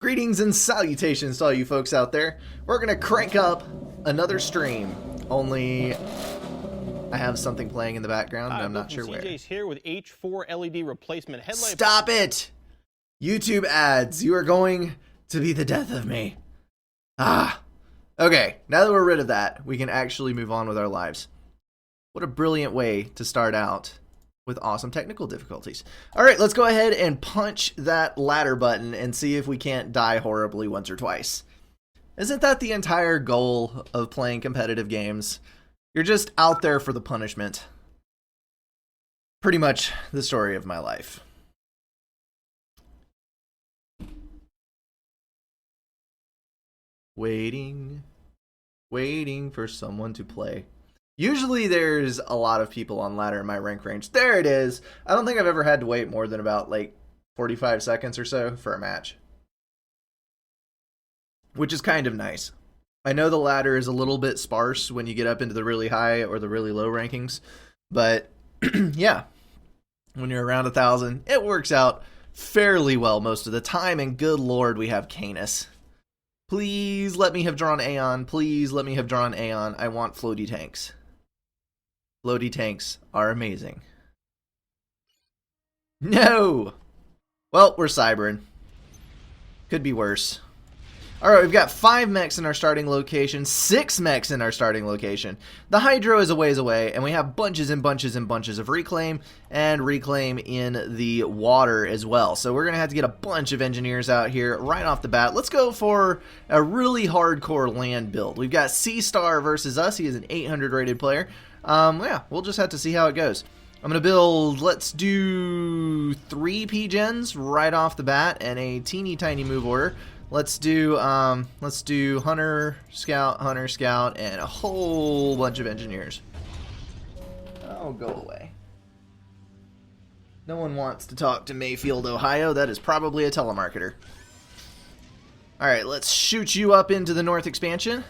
Greetings and salutations to all you folks out there. We're gonna crank up another stream. Only I have something playing in the background, and I'm not sure where. CJ's here with H4 LED replacement headlight. Stop it! YouTube ads, you are going to be the death of me. Okay, now that we're rid of that, we can actually move on with our lives. What a brilliant way to start out with awesome technical difficulties. Alright, let's go ahead and punch that ladder button and see if we can't die horribly once or twice. Isn't that the entire goal of playing competitive games? You're just out there for the punishment. Pretty much the story of my life. Waiting for someone to play. Usually there's a lot of people on ladder in my rank range. There it is. I don't think I've ever had to wait more than about like 45 seconds or so for a match. Which is kind of nice. I know the ladder is a little bit sparse when you get up into the really high or the really low rankings. But yeah, when you're around 1,000, it works out fairly well most of the time. And good lord, we have Canis. Please let me have drawn Aeon. Please let me have drawn Aeon. I want floaty tanks. Floaty tanks are amazing. No! Well, we're cybering. Could be worse. Alright, we've got 5 mechs in our starting location, 6 mechs in our starting location. The Hydro is a ways away, and we have bunches and bunches and bunches of Reclaim, and Reclaim in the water as well. So we're going to have to get a bunch of engineers out here right off the bat. Let's go for a really hardcore land build. We've got C-Star versus us. He is an 800 rated player. Yeah, we'll just have to see how it goes. I'm going to build, let's do 3 P-Gens right off the bat, and a teeny tiny move order. Let's do Hunter, Scout, and a whole bunch of engineers. Oh, go away. No one wants to talk to Mayfield, Ohio. That is probably a telemarketer. Alright, let's shoot you up into the north expansion.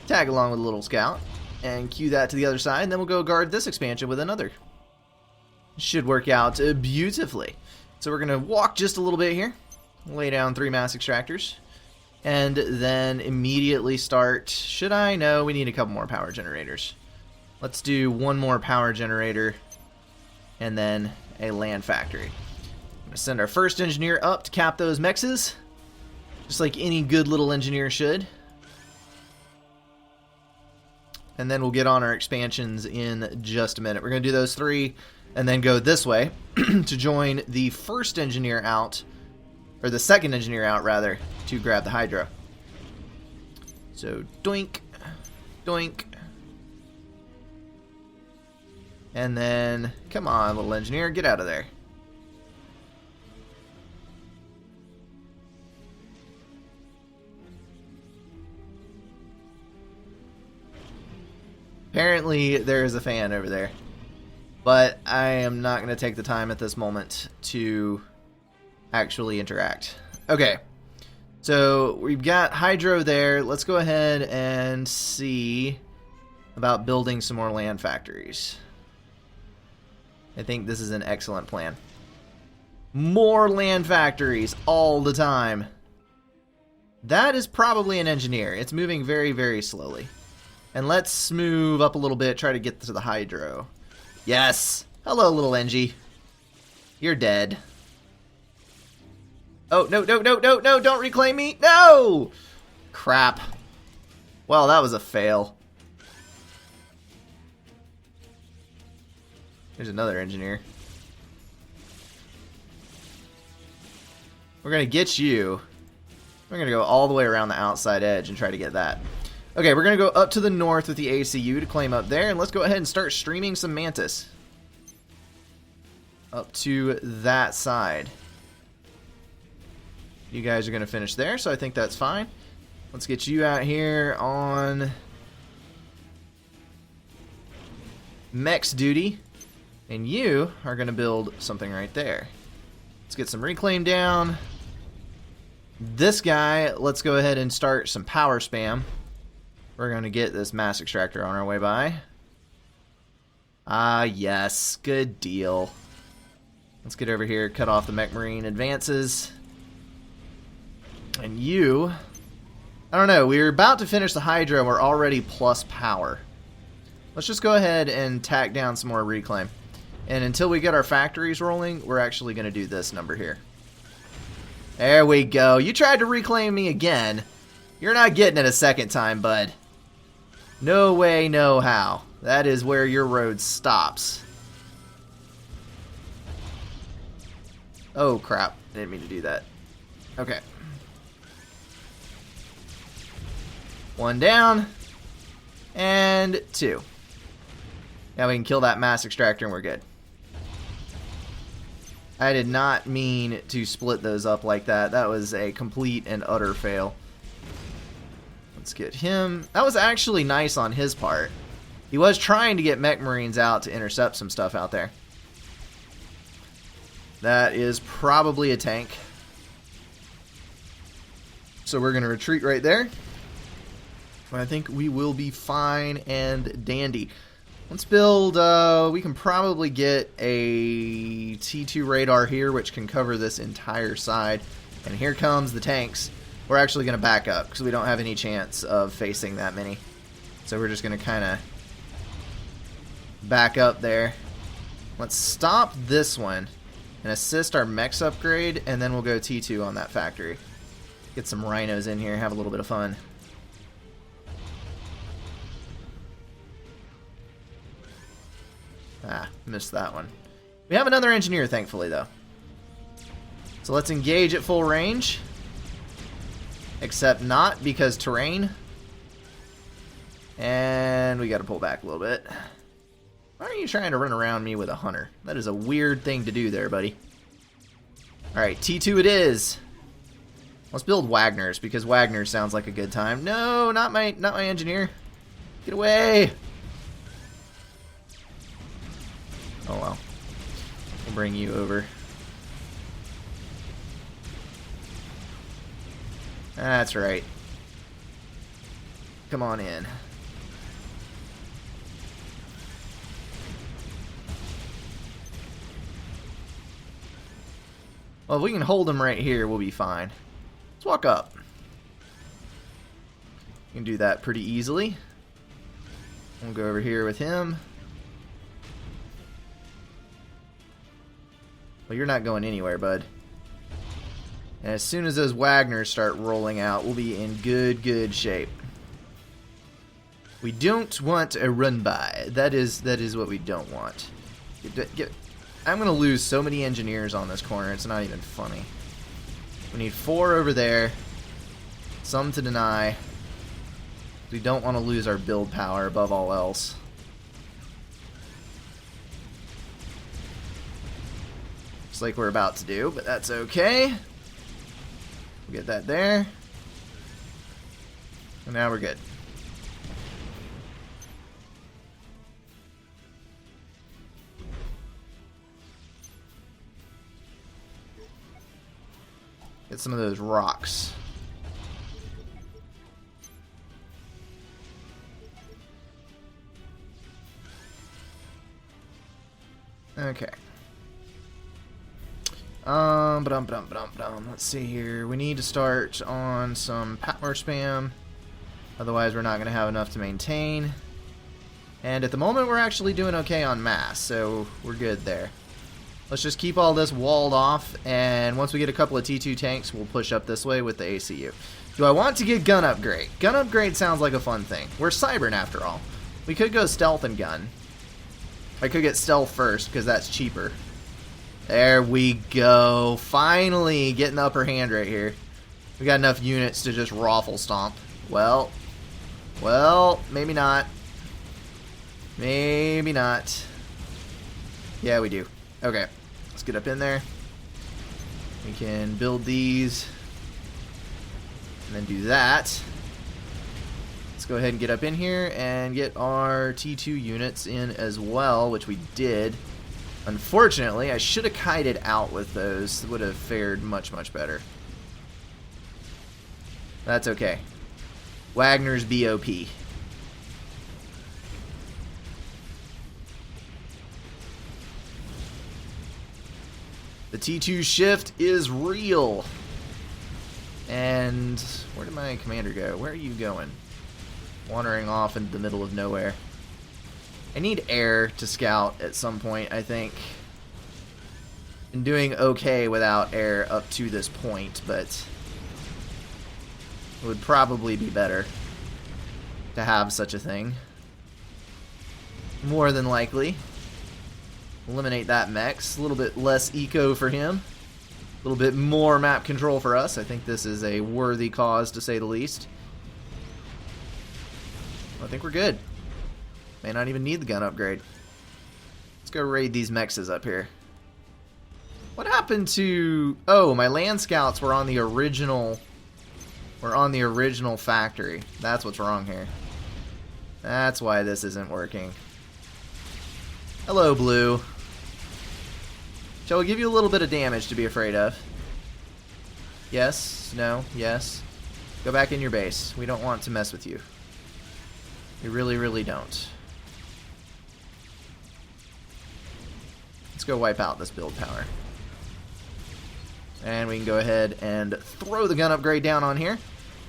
Tag along with a little scout. And cue that to the other side. And then we'll go guard this expansion with another. Should work out beautifully. So we're going to walk just a little bit here. Lay down 3 mass extractors. And then immediately start... Should I? No, we need a couple more power generators. Let's do 1 more power generator. And then a land factory. I'm going to send our first engineer up to cap those mexes. Just like any good little engineer should. And then we'll get on our expansions in just a minute. We're going to do those 3 and then go this way to join the first engineer out. Or the second engineer out, rather, to grab the Hydro. So, doink, doink. And then, come on, little engineer, get out of there. Apparently, there is a fan over there. But I am not going to take the time at this moment to actually interact. Okay, so we've got Hydro there. Let's go ahead and see about building some more land factories. I think this is an excellent plan. More land factories all the time. That is probably an engineer. It's moving very, very slowly. And let's move up a little bit, try to get to the Hydro. Yes! Hello, little Engie. You're dead. Oh, no, no, no, no, no, don't reclaim me. No! Crap. Well, that was a fail. There's another engineer. We're going to get you. We're going to go all the way around the outside edge and try to get that. Okay, we're going to go up to the north with the ACU to claim up there. And let's go ahead and start streaming some Mantis. Up to that side. You guys are going to finish there, so I think that's fine. Let's get you out here on Mech's duty. And you are going to build something right there. Let's get some reclaim down. This guy, let's go ahead and start some power spam. We're going to get this mass extractor on our way by. Ah, yes. Good deal. Let's get over here, cut off the Mech Marine advances. And you... I don't know, we're about to finish the Hydra and we're already plus power. Let's just go ahead and tack down some more reclaim. And until we get our factories rolling, we're actually going to do this number here. There we go. You tried to reclaim me again. You're not getting it a second time, bud. No way, no how. That is where your road stops. Oh, crap. Didn't mean to do that. Okay. One down. And two. Now we can kill that mass extractor and we're good. I did not mean to split those up like that. That was a complete and utter fail. Let's get him. That was actually nice on his part. He was trying to get mech marines out to intercept some stuff out there. That is probably a tank. So we're going to retreat right there. I think we will be fine and dandy. Let's build, we can probably get a T2 radar here, which can cover this entire side. And here comes the tanks. We're actually going to back up, because we don't have any chance of facing that many. So we're just going to kind of back up there. Let's stop this one and assist our mechs upgrade, and then we'll go T2 on that factory. Get some rhinos in here, have a little bit of fun. Ah, missed that one. We have another engineer, thankfully, though. So let's engage at full range. Except not, because terrain. And we gotta pull back a little bit. Why are you trying to run around me with a hunter? That is a weird thing to do there, buddy. Alright, T2 it is. Let's build Wagner's, because Wagner sounds like a good time. No, not my engineer. Get away! Oh well. We'll bring you over. That's right. Come on in. Well, if we can hold him right here, we'll be fine. Let's walk up. You can do that pretty easily. We'll go over here with him. Well, you're not going anywhere, bud. And as soon as those Wagners start rolling out, we'll be in good shape. We don't want a run-by. That is what we don't want. I'm going to lose so many engineers on this corner, it's not even funny. We need 4 over there. Some to deny. We don't want to lose our build power above all else. Like we're about to do, but that's okay. We'll get that there. And now we're good. Get some of those rocks. Okay. Let's see here. We need to start on some power spam. Otherwise, we're not going to have enough to maintain. And at the moment, we're actually doing okay on mass, so we're good there. Let's just keep all this walled off, and once we get a couple of T2 tanks, we'll push up this way with the ACU. Do I want to get gun upgrade? Gun upgrade sounds like a fun thing. We're Cybern, after all. We could go stealth and gun. I could get stealth first, because that's cheaper. There we go. Finally getting the upper hand right here. We got enough units to just raffle stomp. Well, maybe not. Maybe not. Yeah, we do. Okay, let's get up in there. We can build these. And then do that. Let's go ahead and get up in here and get our T2 units in as well, which we did. Unfortunately, I should have kited out with those. Would have fared much better. That's okay. Wagner's BOP. The T2 shift is real. And where did my commander go? Where are you going? Wandering off into the middle of nowhere. I need air to scout at some point, I think. Been doing okay without air up to this point, but it would probably be better to have such a thing. More than likely. Eliminate that Mex. A little bit less eco for him. A little bit more map control for us. I think this is a worthy cause, to say the least. I think we're good. May not even need the gun upgrade. Let's go raid these Mexes up here. What happened to... Oh, my land scouts were on the original... factory. That's what's wrong here. That's why this isn't working. Hello, blue. Shall we give you a little bit of damage to be afraid of? Yes? No? Yes? Go back in your base. We don't want to mess with you. We really, really don't. Let's go wipe out this build power. And we can go ahead and throw the gun upgrade down on here.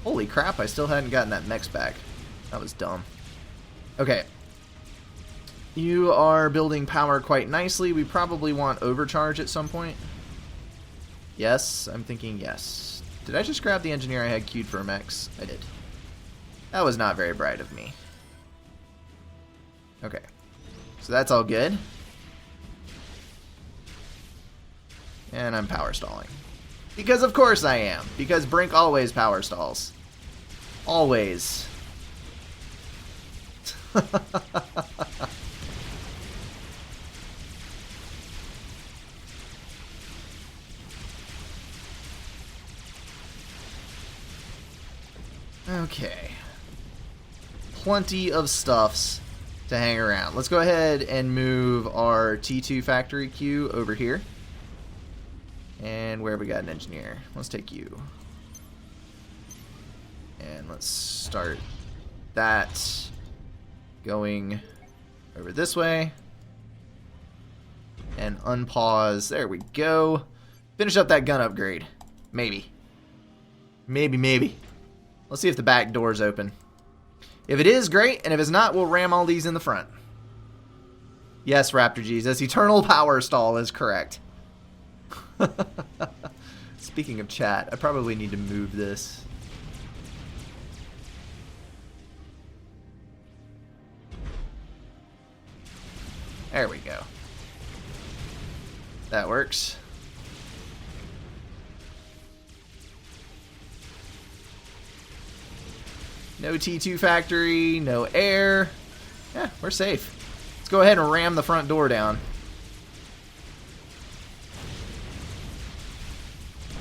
Holy crap, I still hadn't gotten that Mex back. That was dumb. Okay. You are building power quite nicely. We probably want overcharge at some point. Yes, I'm thinking yes. Did I just grab the engineer I had queued for a Mex? I did. That was not very bright of me. Okay. So that's all good. And I'm power stalling. Because of course I am. Because Brink always power stalls. Always. Okay. Plenty of stuffs to hang around. Let's go ahead and move our T2 factory queue over here. And where have we got an engineer? Let's take you. And let's start that going over this way. And unpause. There we go. Finish up that gun upgrade. Maybe. Maybe. Let's see if the back door's open. If it is, great. And if it's not, we'll ram all these in the front. Yes, Raptor Jesus. Eternal power stall is correct. Speaking of chat, I probably need to move this. There we go. That works. No T2 factory, no air. Yeah, we're safe. Let's go ahead and ram the front door down.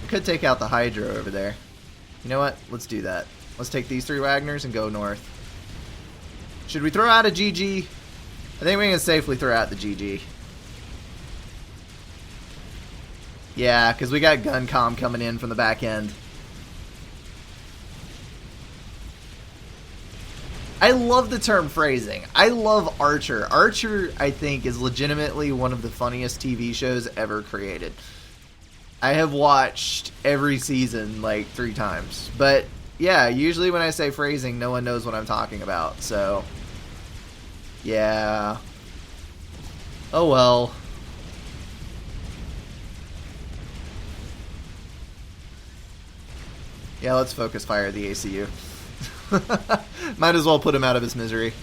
We could take out the Hydra over there. You know what? Let's do that. Let's take these 3 Wagners and go north. Should we throw out a GG? I think we can safely throw out the GG. Yeah, because we got gun comm coming in from the back end. I love the term phrasing. I love Archer. Archer, I think, is legitimately one of the funniest TV shows ever created. I have watched every season like 3 times. But, yeah, usually when I say phrasing, no one knows what I'm talking about. So, yeah. Oh well. Yeah, let's focus fire the ACU. Might as well put him out of his misery.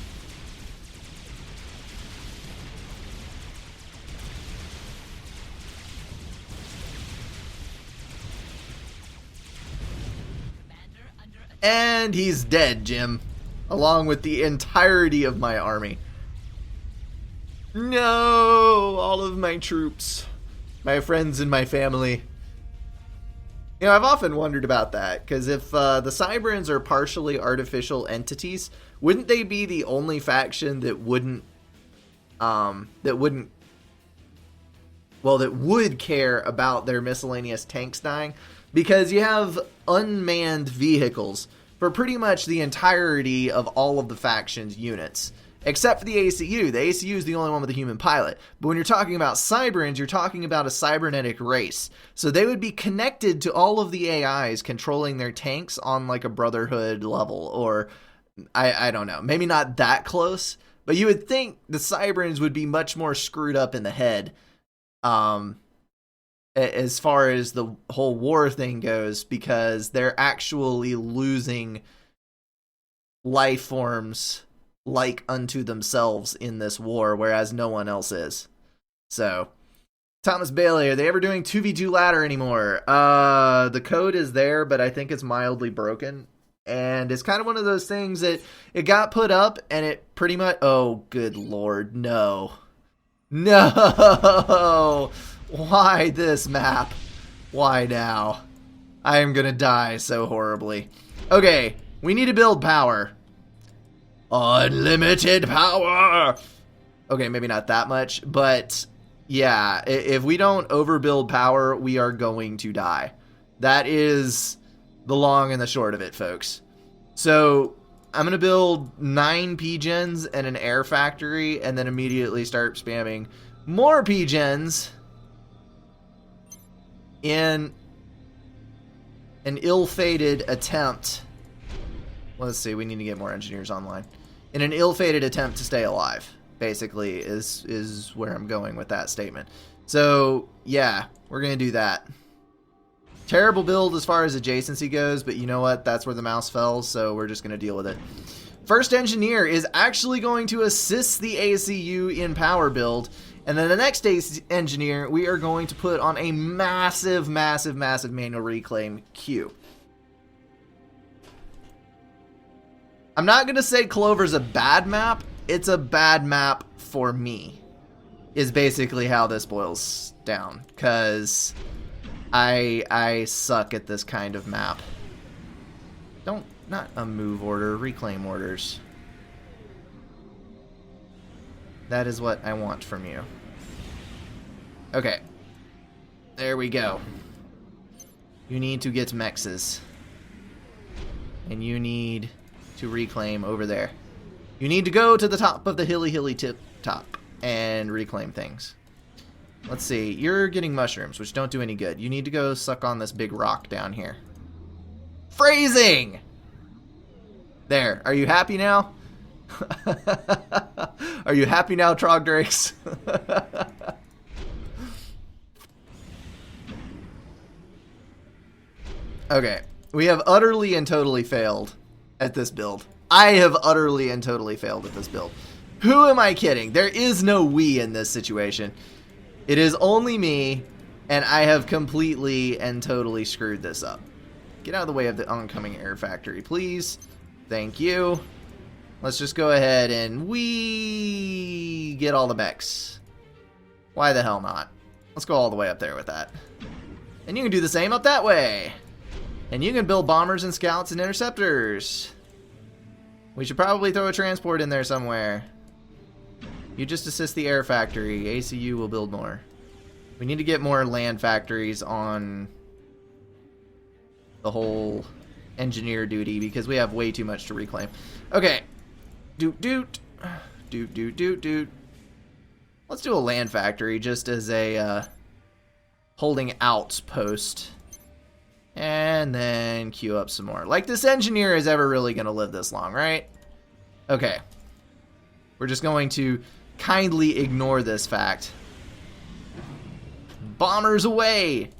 And he's dead, Jim. Along with the entirety of my army. No! All of my troops. My friends and my family. You know, I've often wondered about that, because if the Cyberans are partially artificial entities, wouldn't they be the only faction that would care about their miscellaneous tanks dying? Because you have unmanned vehicles for pretty much the entirety of all of the faction's units, except for the ACU. The ACU is the only one with a human pilot. But when you're talking about Cyberns, you're talking about a cybernetic race. So they would be connected to all of the AIs controlling their tanks on like a Brotherhood level, or I don't know, maybe not that close, but you would think the Cyberns would be much more screwed up in the head as far as the whole war thing goes, because they're actually losing life forms like unto themselves in this war, whereas no one else is. So, Thomas Bailey, are they ever doing 2v2 ladder anymore? The code is there, but I think it's mildly broken. And it's kind of one of those things that it got put up and it pretty much... Oh, good lord, no. No! Why this map? Why now? I am gonna die so horribly. Okay, we need to build power. Unlimited power! Okay, maybe not that much, but yeah, if we don't overbuild power, we are going to die. That is the long and the short of it, folks. So I'm going to build 9 P-Gens and an air factory, and then immediately start spamming more P-Gens in an ill-fated attempt. Let's see, we need to get more engineers online. In an ill-fated attempt to stay alive, basically, is where I'm going with that statement. So, yeah, we're going to do that. Terrible build as far as adjacency goes, but you know what? That's where the mouse fell, so we're just going to deal with it. First engineer is actually going to assist the ACU in power build, and then the next engineer we are going to put on a massive, massive, massive manual reclaim queue. I'm not going to say Clover's a bad map. It's a bad map for me, is basically how this boils down, because I suck at this kind of map. Not a move order, reclaim orders. That is what I want from you. Okay. There we go. You need to get mexes. And you need to reclaim over there. You need to go to the top of the hilly tip top and reclaim things. Let's see. You're getting mushrooms, which don't do any good. You need to go suck on this big rock down here. Phrasing! There. Are you happy now? Are you happy now, Trogdrakes? Okay. We have utterly and totally failed at this build. I have utterly and totally failed at this build. Who am I kidding? There is no we in this situation. It is only me, and I have completely and totally screwed this up. Get out of the way of the oncoming air factory, please. Thank you. Let's just go ahead and we get all the mechs. Why the hell not? Let's go all the way up there with that. And you can do the same up that way. And you can build bombers and scouts and interceptors. We should probably throw a transport in there somewhere. You just assist the air factory. ACU will build more. We need to get more land factories on the whole engineer duty because we have way too much to reclaim. Okay. Doot doot. Doot doot doot doot. Let's do a land factory just as a holding out post. And then queue up some more. Like this engineer is ever really going to live this long, right? Okay. We're just going to kindly ignore this fact. Bombers away!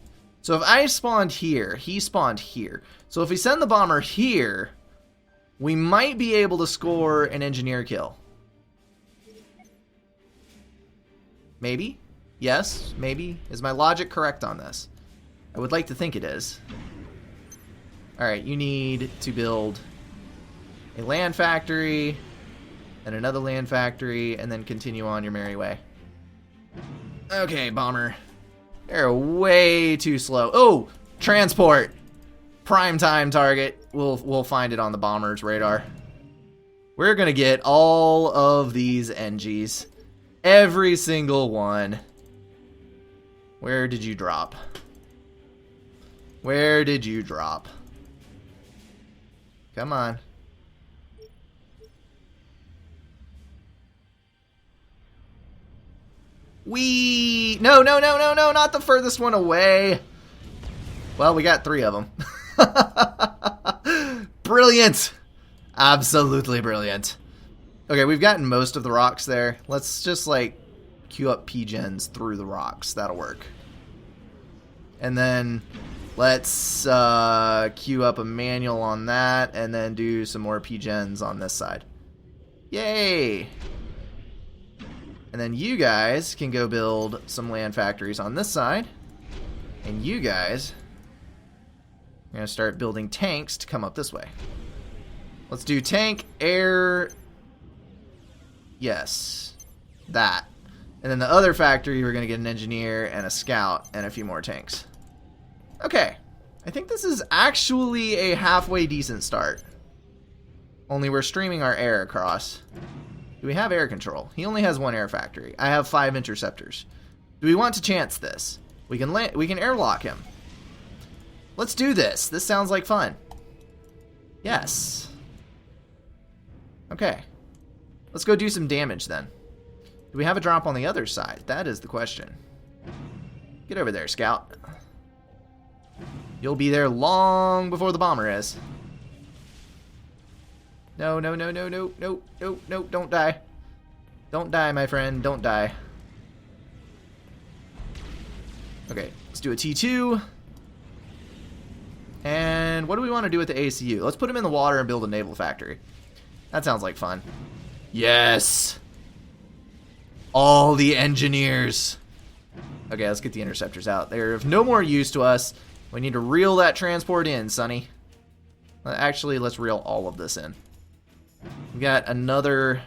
So if I spawned here, he spawned here. So if we send the bomber here, we might be able to score an engineer kill. Maybe? Yes, maybe. Is my logic correct on this? I would like to think it is. Alright, you need to build a land factory, and another land factory, and then continue on your merry way. Okay, bomber. They're way too slow. Oh, transport. Prime time target. We'll find it on the bomber's radar. We're gonna get all of these NGs. Every single one. Where did you drop? Where did you drop? Come on. No, no, no, no, no, not the furthest one away. Well, we got 3 of them. Brilliant. Absolutely brilliant. Okay, we've gotten most of the rocks there. Let's just, like, queue up P-gens through the rocks. That'll work. And then let's queue up a manual on that, and then do some more P-gens on this side. Yay! And then you guys can go build some land factories on this side. And you guys are going to start building tanks to come up this way. Let's do tank, air... Yes. That. And then the other factory, we're going to get an engineer and a scout and a few more tanks. Okay. I think this is actually a halfway decent start. Only we're streaming our air across. Do we have air control? He only has 1 air factory. I have 5 interceptors. Do we want to chance this? We can airlock him. Let's do this. This sounds like fun. Yes. Okay. Let's go do some damage then. Do we have a drop on the other side? That is the question. Get over there, Scout. You'll be there long before the bomber is. No, no, no, no, no, no, no, no, don't die. Don't die, my friend, don't die. Okay, let's do a T2. And what do we want to do with the ACU? Let's put him in the water and build a naval factory. That sounds like fun. Yes! All the engineers. Okay, let's get the interceptors out. They're of no more use to us. We need to reel that transport in, Sonny. Actually, let's reel all of this in. We got another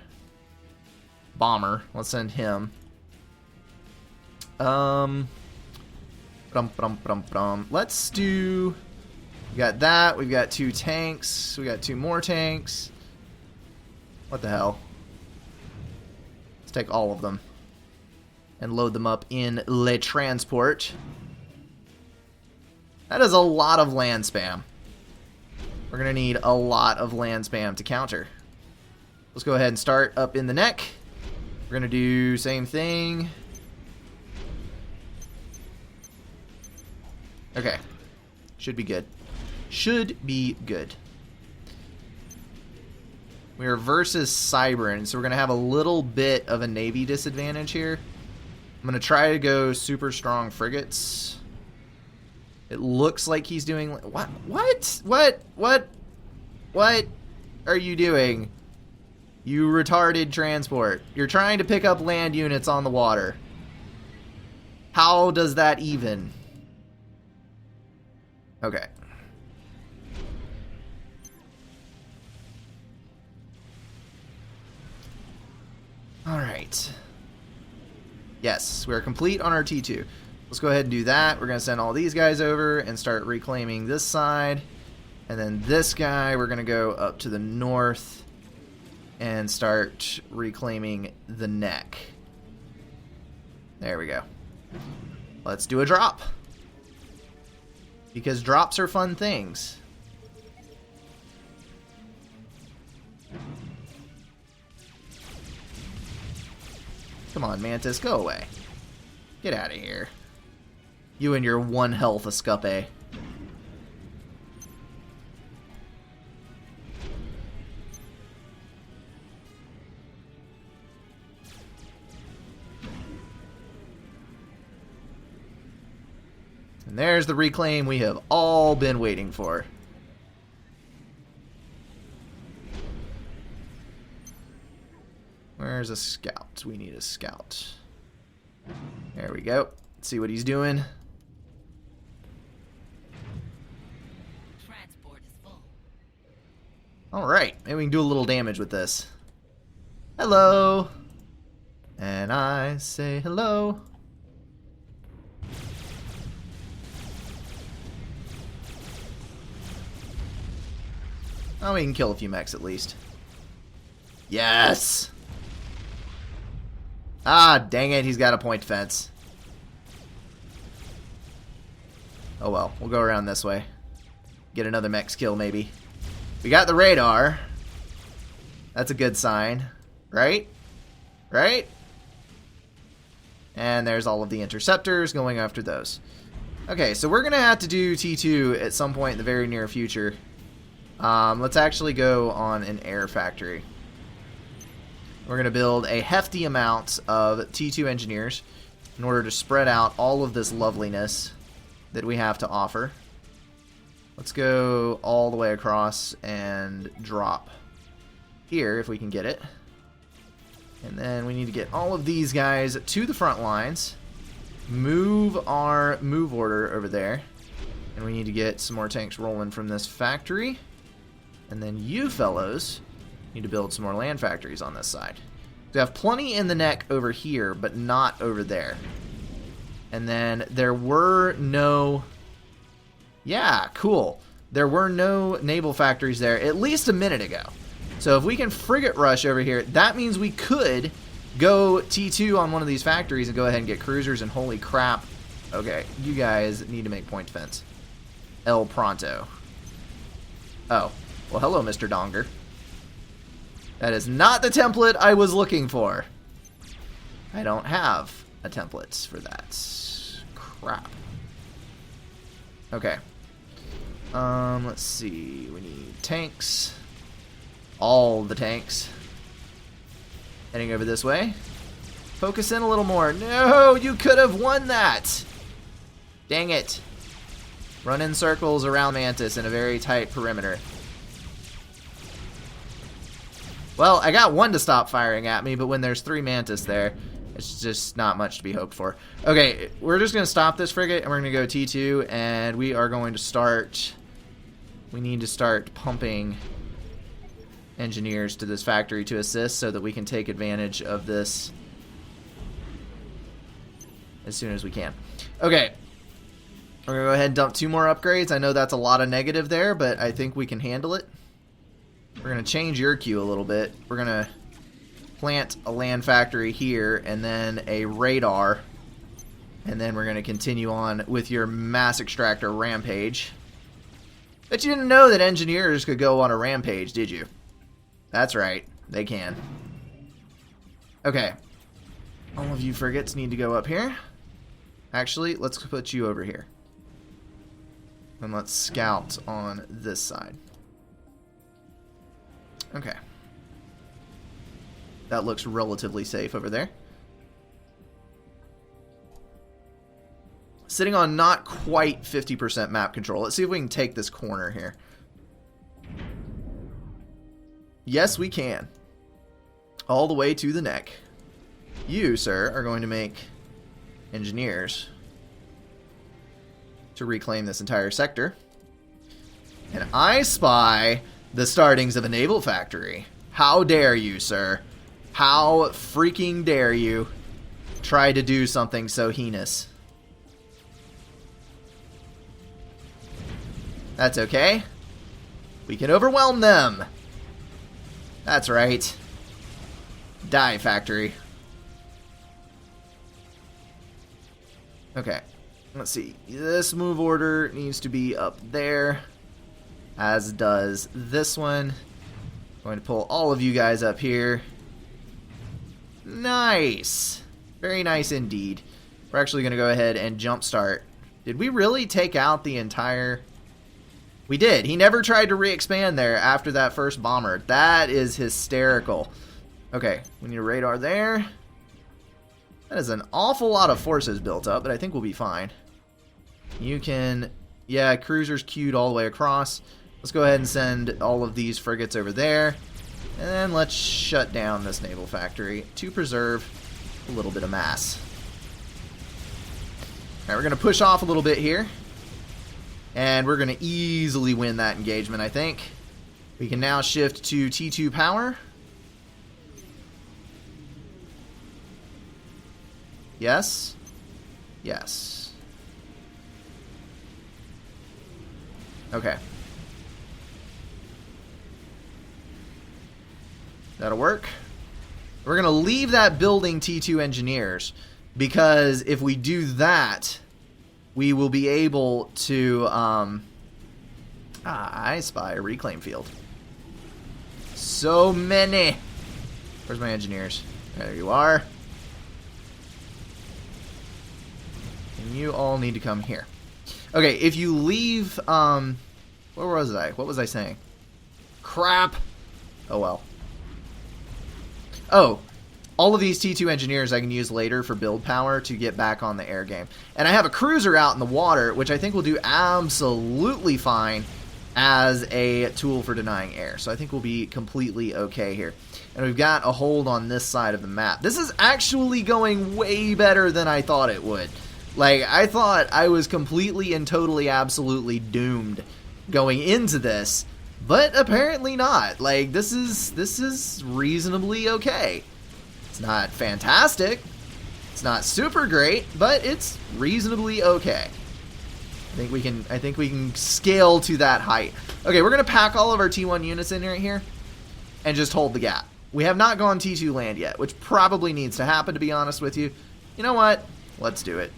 bomber. Let's send him. Let's do... We got that. We've got 2 tanks. We got 2 more tanks. What the hell? Let's take all of them and load them up in Le Transport. That is a lot of land spam. We're going to need a lot of land spam to counter. Let's go ahead and start up in the neck. We're going to do same thing. Okay. Should be good. Should be good. We are versus Cybern, so we're going to have a little bit of a Navy disadvantage here. I'm going to try to go super strong frigates. It looks like he's doing... What? What are you doing? You retarded transport. You're trying to pick up land units on the water. How does that even? Okay. Alright. Yes, we're complete on our T2. Let's go ahead and do that. We're going to send all these guys over and start reclaiming this side. And then this guy, we're going to go up to the north and start reclaiming the neck. There we go. Let's do a drop. Because drops are fun things. Come on, Mantis, go away. Get out of here. You and your 1 health escape. And there's the reclaim we have all been waiting for. Where's a scout? We need a scout. There we go. Let's see what he's doing. Transport is full. Alright, maybe we can do a little damage with this. Hello! And I say hello. Oh, we can kill a few mechs at least. Yes! Ah, dang it, he's got a point defense. Oh well, we'll go around this way. Get another mech's kill, maybe. We got the radar. That's a good sign. Right? Right? And there's all of the interceptors going after those. Okay, so we're going to have to do T2 at some point in the very near future. Let's actually go on an air factory. We're going to build a hefty amount of T2 engineers in order to spread out all of this loveliness that we have to offer. Let's go all the way across and drop here if we can get it. And then we need to get all of these guys to the front lines. Move our move order over there. And we need to get some more tanks rolling from this factory. And then you fellows need to build some more land factories on this side. We have plenty in the neck over here, but not over there. And then there were no... Yeah, cool. There were no naval factories there at least a minute ago. So if we can frigate rush over here, that means we could go T2 on one of these factories and go ahead and get cruisers, and holy crap. Okay, you guys need to make point defense. El Pronto. Oh, well hello Mr. Donger. That is not the template I was looking for. I don't have a template for that. Crap. Okay. Let's see. We need tanks. All the tanks. Heading over this way. Focus in a little more. No, you could have won that. Dang it. Run in circles around Mantis in a very tight perimeter. Well, I got one to stop firing at me, but when there's 3 Mantis there, it's just not much to be hoped for. Okay, we're just going to stop this frigate, and we're going to go T2, and we are going to start... We need to start pumping engineers to this factory to assist so that we can take advantage of this as soon as we can. Okay. We're going to go ahead and dump 2 more upgrades. I know that's a lot of negative there, but I think we can handle it. We're going to change your queue a little bit. We're going to plant a land factory here and then a radar. And then we're going to continue on with your mass extractor rampage. But you didn't know that engineers could go on a rampage, did you? That's right. They can. Okay. All of you frigates need to go up here. Actually, let's put you over here. And let's scout on this side. Okay. That looks relatively safe over there. Sitting on not quite 50% map control. Let's see if we can take this corner here. Yes, we can. All the way to the neck. You, sir, are going to make engineers to reclaim this entire sector. And I spy the startings of a naval factory. How dare you, sir? How freaking dare you try to do something so heinous? That's okay. We can overwhelm them. That's right. Die, factory. Okay. Let's see. This move order needs to be up there, as does this one. I'm going to pull all of you guys up here. Nice. Very nice indeed. We're actually going to go ahead and jumpstart. Did we really take out the entire... We did. He never tried to re-expand there after that first bomber. That is hysterical. Okay, we need a radar there. That is an awful lot of forces built up, but I think we'll be fine. You can... Yeah, cruisers queued all the way across. Let's go ahead and send all of these frigates over there. And then let's shut down this naval factory to preserve a little bit of mass. Alright, we're going to push off a little bit here. And we're going to easily win that engagement, I think. We can now shift to T2 power. Yes. Yes. Okay. That'll work. We're going to leave that building T2 engineers, because if we do that, we will be able to... I spy a reclaim field. So many. Where's my engineers? There you are. And you all need to come here. Okay, if you leave, where was I? What was I saying? Crap! Oh well. Oh, all of these T2 engineers I can use later for build power to get back on the air game. And I have a cruiser out in the water, which I think will do absolutely fine as a tool for denying air. So I think we'll be completely okay here. And we've got a hold on this side of the map. This is actually going way better than I thought it would. Like, I thought I was completely and totally absolutely doomed going into this, but apparently not. Like, this is reasonably okay. It's not fantastic. It's not super great, but it's reasonably okay. I think we can scale to that height. Okay, we're gonna pack all of our T1 units in right here and just hold the gap. We have not gone T2 land yet, which probably needs to happen, to be honest with you. You know what? Let's do it.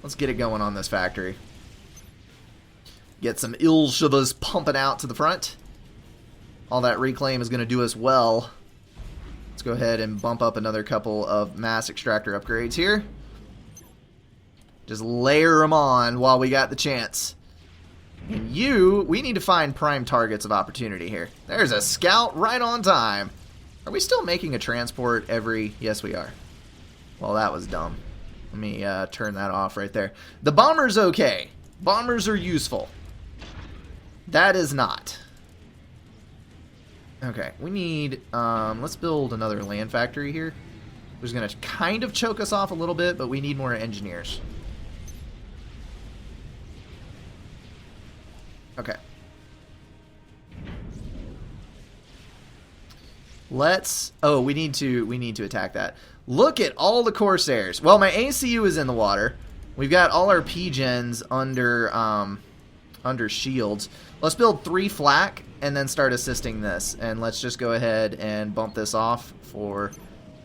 Let's get it going on this factory. Get some Ilshivas pumping out to the front. All that reclaim is going to do us well. Let's go ahead and bump up another couple of mass extractor upgrades here. Just layer them on while we got the chance. And we need to find prime targets of opportunity here. There's a scout right on time. Are we still making a transport every... Yes, we are. Well, that was dumb. Let me turn that off right there. The bomber's okay. Bombers are useful. That is not. Okay, we need... let's build another land factory here. Which is going to kind of choke us off a little bit, but we need more engineers. Okay. Let's... Oh, we need to attack that. Look at all the Corsairs. Well, my ACU is in the water. We've got all our P-gens under shields. Let's build 3 flak and then start assisting this. And let's just go ahead and bump this off for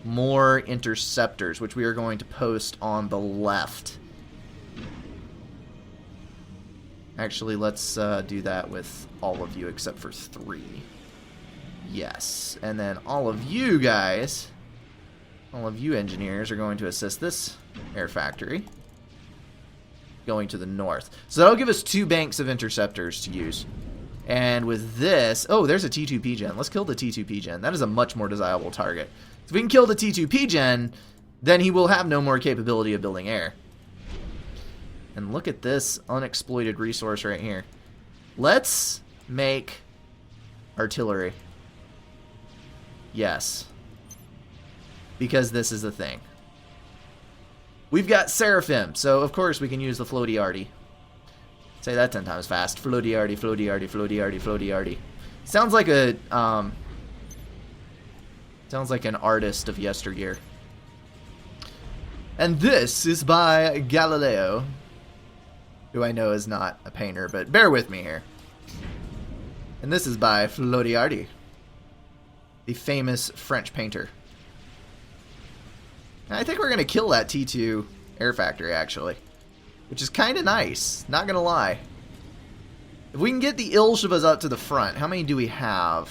more interceptors, which we are going to post on the left. Actually, let's do that with all of you except for 3. Yes. And then all of you guys, all of you engineers are going to assist this air factory going to the north. So that'll give us 2 banks of interceptors to use. And with this... Oh, there's a T2P gen. Let's kill the T2P gen. That is a much more desirable target. If we can kill the T2P gen, then he will have no more capability of building air. And look at this unexploited resource right here. Let's make artillery. Yes. Because this is the thing. We've got Seraphim, so of course we can use the floaty arty. Say that 10 times fast. Floaty arty, floaty arty, floaty arty, floaty arty. Sounds like a sounds like an artist of yesteryear. And this is by Galileo, who I know is not a painter, but bear with me here. And this is by Flodiardi, the famous French painter. And I think we're going to kill that T2 air factory, actually. Which is kind of nice, not going to lie. If we can get the Ilshivas up to the front, how many do we have?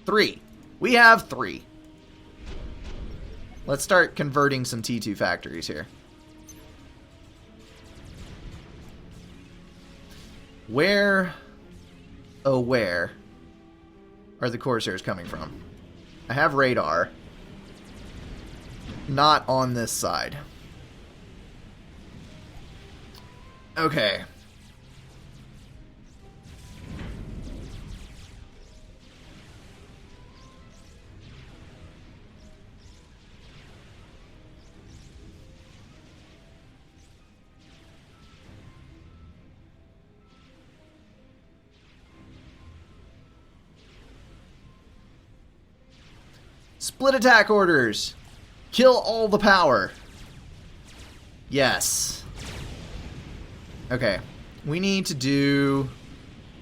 3. We have 3. Let's start converting some T2 factories here. Where, oh where, are the Corsairs coming from? I have radar. Not on this side. Okay. Split attack orders. Kill all the power. Yes. Okay. We need to do...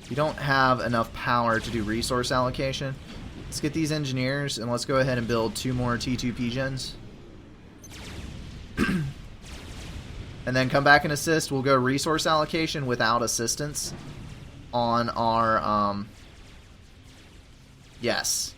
We don't have enough power to do resource allocation. Let's get these engineers and let's go ahead and build 2 more T2P gens. And then come back and assist. We'll go resource allocation without assistance on our... Yes.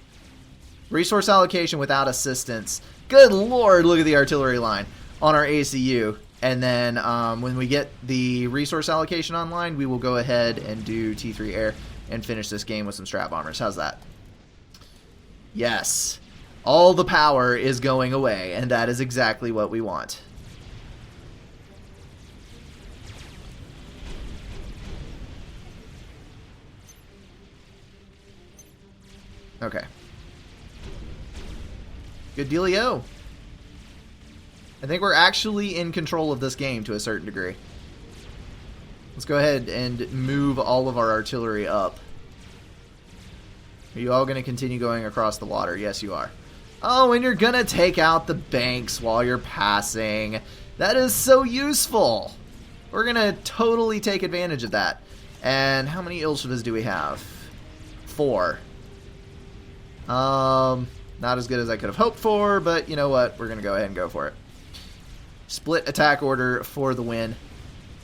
Resource allocation without assistance. Good lord, look at the artillery line. on our ACU. And then when we get the resource allocation online, we will go ahead and do T3 air and finish this game with some strat bombers. How's that? Yes. All the power is going away, and that is exactly what we want. Okay. Good dealio. I think we're actually in control of this game to a certain degree. Let's go ahead and move all of our artillery up. Are you all going to continue going across the water? Yes, you are. Oh, and you're going to take out the banks while you're passing. That is so useful. We're going to totally take advantage of that. And how many Ilshivas do we have? 4. Not as good as I could have hoped for, but you know what? We're going to go ahead and go for it. Split attack order for the win.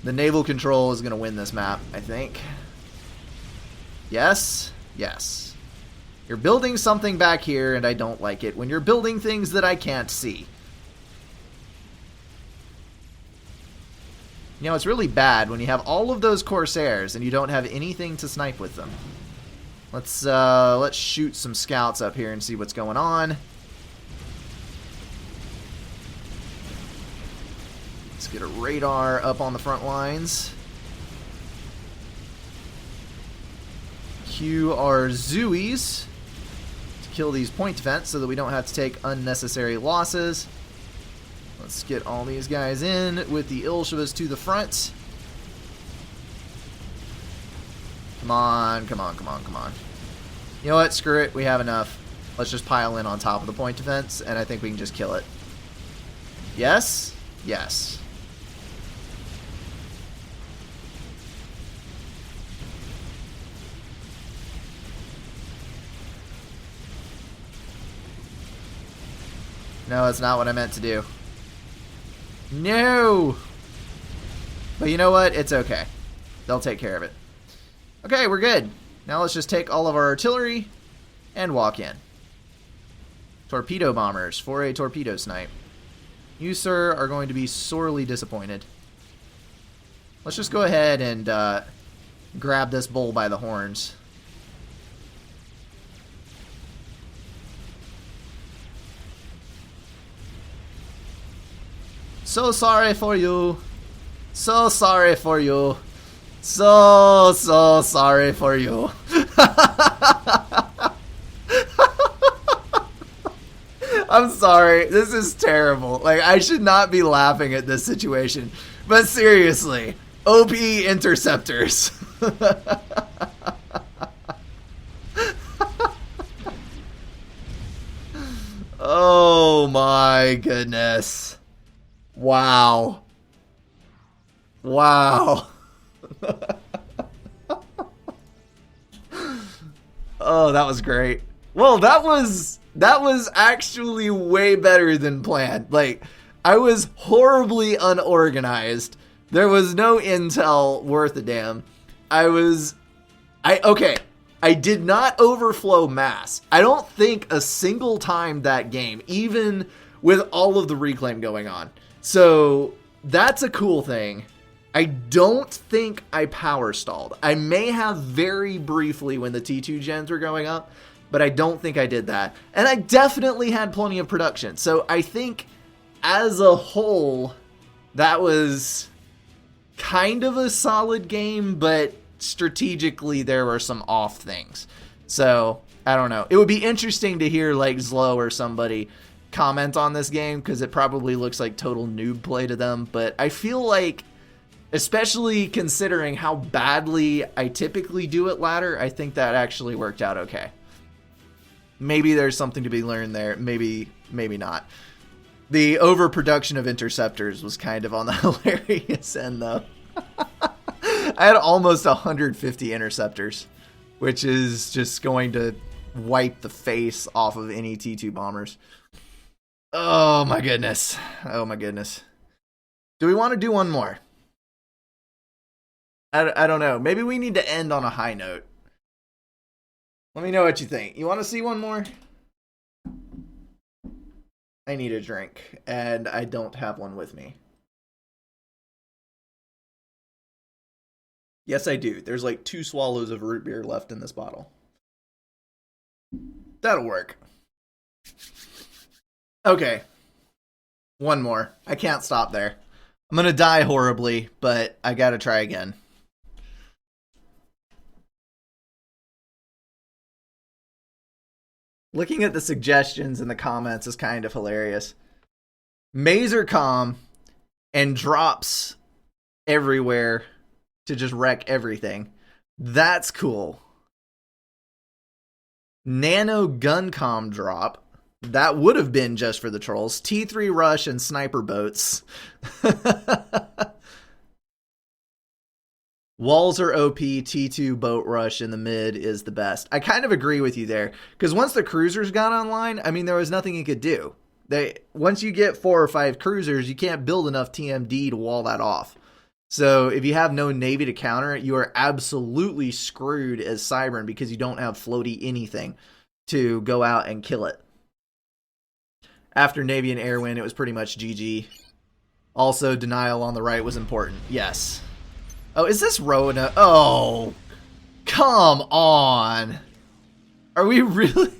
The naval control is going to win this map, I think. Yes? Yes. You're building something back here, and I don't like it when you're building things that I can't see. You know, it's really bad when you have all of those Corsairs and you don't have anything to snipe with them. Let's shoot some scouts up here and see what's going on. Let's get a radar up on the front lines. Cue our Zooies to kill these point defense so that we don't have to take unnecessary losses. Let's get all these guys in with the Ilshivas to the front. Come on, come on, come on, come on. You know what? Screw it. We have enough. Let's just pile in on top of the point defense, and I think we can just kill it. Yes? Yes. No, that's not what I meant to do. No! But you know what? It's okay. They'll take care of it. Okay, we're good. Now let's just take all of our artillery and walk in. Torpedo bombers for a torpedo snipe. You, sir, are going to be sorely disappointed. Let's just go ahead and grab this bull by the horns. So sorry for you. So sorry for you. So sorry for you. I'm sorry. This is terrible. Like, I should not be laughing at this situation. But seriously, OP interceptors. Oh my goodness. Wow. Wow. Oh, that was great. Well, that was actually way better than planned. Like, I was horribly unorganized. There was no intel worth a damn. Okay, I did not overflow mass. I don't think a single time that game, even with all of the reclaim going on. So, that's a cool thing. I don't think I power stalled. I may have very briefly when the T2 gens were going up, but I don't think I did that. And I definitely had plenty of production. So I think as a whole, that was kind of a solid game, but strategically there were some off things. So I don't know. It would be interesting to hear like Zlo or somebody comment on this game because it probably looks like total noob play to them. But I feel like, especially considering how badly I typically do at ladder, I think that actually worked out okay. Maybe there's something to be learned there. Maybe not. The overproduction of interceptors was kind of on the hilarious end, though. I had almost 150 interceptors, which is just going to wipe the face off of any T2 bombers. Oh, my goodness. Oh, my goodness. Do we want to do one more? I don't know. Maybe we need to end on a high note. Let me know what you think. You want to see one more? I need a drink, and I don't have one with me. Yes, I do. There's like 2 swallows of root beer left in this bottle. That'll work. Okay. One more. I can't stop there. I'm gonna die horribly, but I gotta try again. Looking at the suggestions in the comments is kind of hilarious. Mazer calm and drops everywhere to just wreck everything. That's cool. Nano gun comm drop. That would have been just for the trolls. T3 rush and sniper boats. Walls are OP, T2 boat rush in the mid is the best. I kind of agree with you there. Because once the cruisers got online, I mean, there was nothing you could do. Once you get 4 or 5 cruisers, you can't build enough TMD to wall that off. So if you have no Navy to counter it, you are absolutely screwed as Cybern because you don't have floaty anything to go out and kill it. After Navy and Airwind, it was pretty much GG. Also, denial on the right was important. Yes. Oh, is this Rona? Oh, come on. Are we really?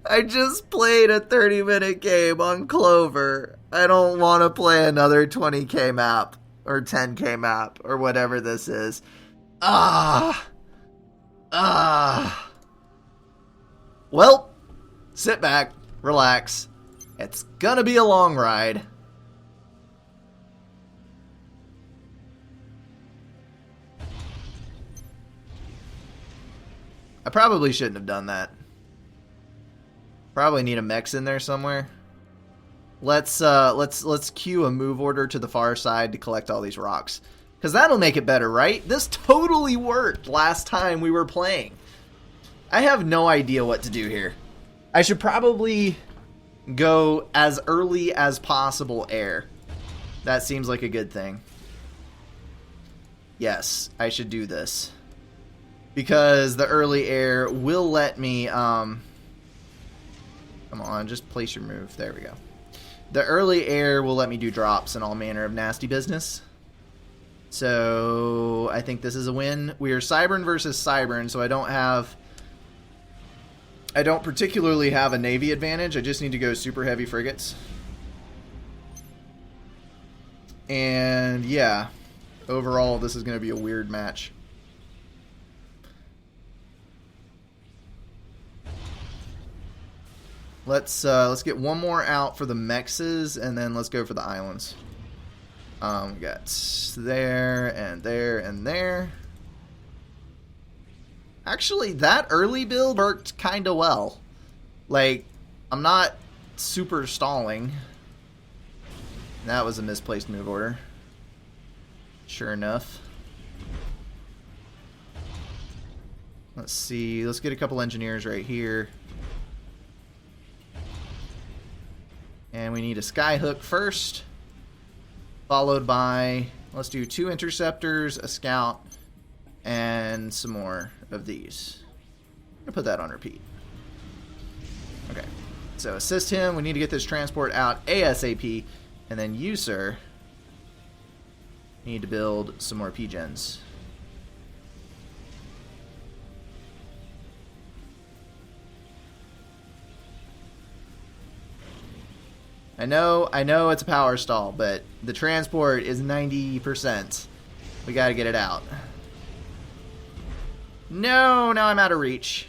I just played a 30-minute game on Clover. I don't want to play another 20k map or 10k map or whatever this is. Well, sit back, relax. It's gonna be a long ride. I probably shouldn't have done that. Probably need a mechs in there somewhere. Let's queue a move order to the far side to collect all these rocks. Because that'll make it better, right? This totally worked last time we were playing. I have no idea what to do here. I should probably go as early as possible air. That seems like a good thing. Yes, I should do this. Because the early air will let me, come on, just place your move. There we go. The early air will let me do drops and all manner of nasty business. So, I think this is a win. We are Cybern versus Cybern, so I don't particularly have a Navy advantage. I just need to go super heavy frigates. And, yeah. Overall, this is going to be a weird match. Let's get one more out for the mexes, and then let's go for the islands. We got there, and there, and there. Actually, that early build worked kind of well. Like, I'm not super stalling. That was a misplaced move order. Sure enough. Let's see. Let's get a couple engineers right here. And we need a skyhook first, followed by, let's do 2 interceptors, a scout, and some more of these. I'm gonna put that on repeat. Okay, so assist him. We need to get this transport out ASAP, and then you, sir, need to build some more P-gens. I know it's a power stall, but the transport is 90%. We gotta get it out. No, now I'm out of reach.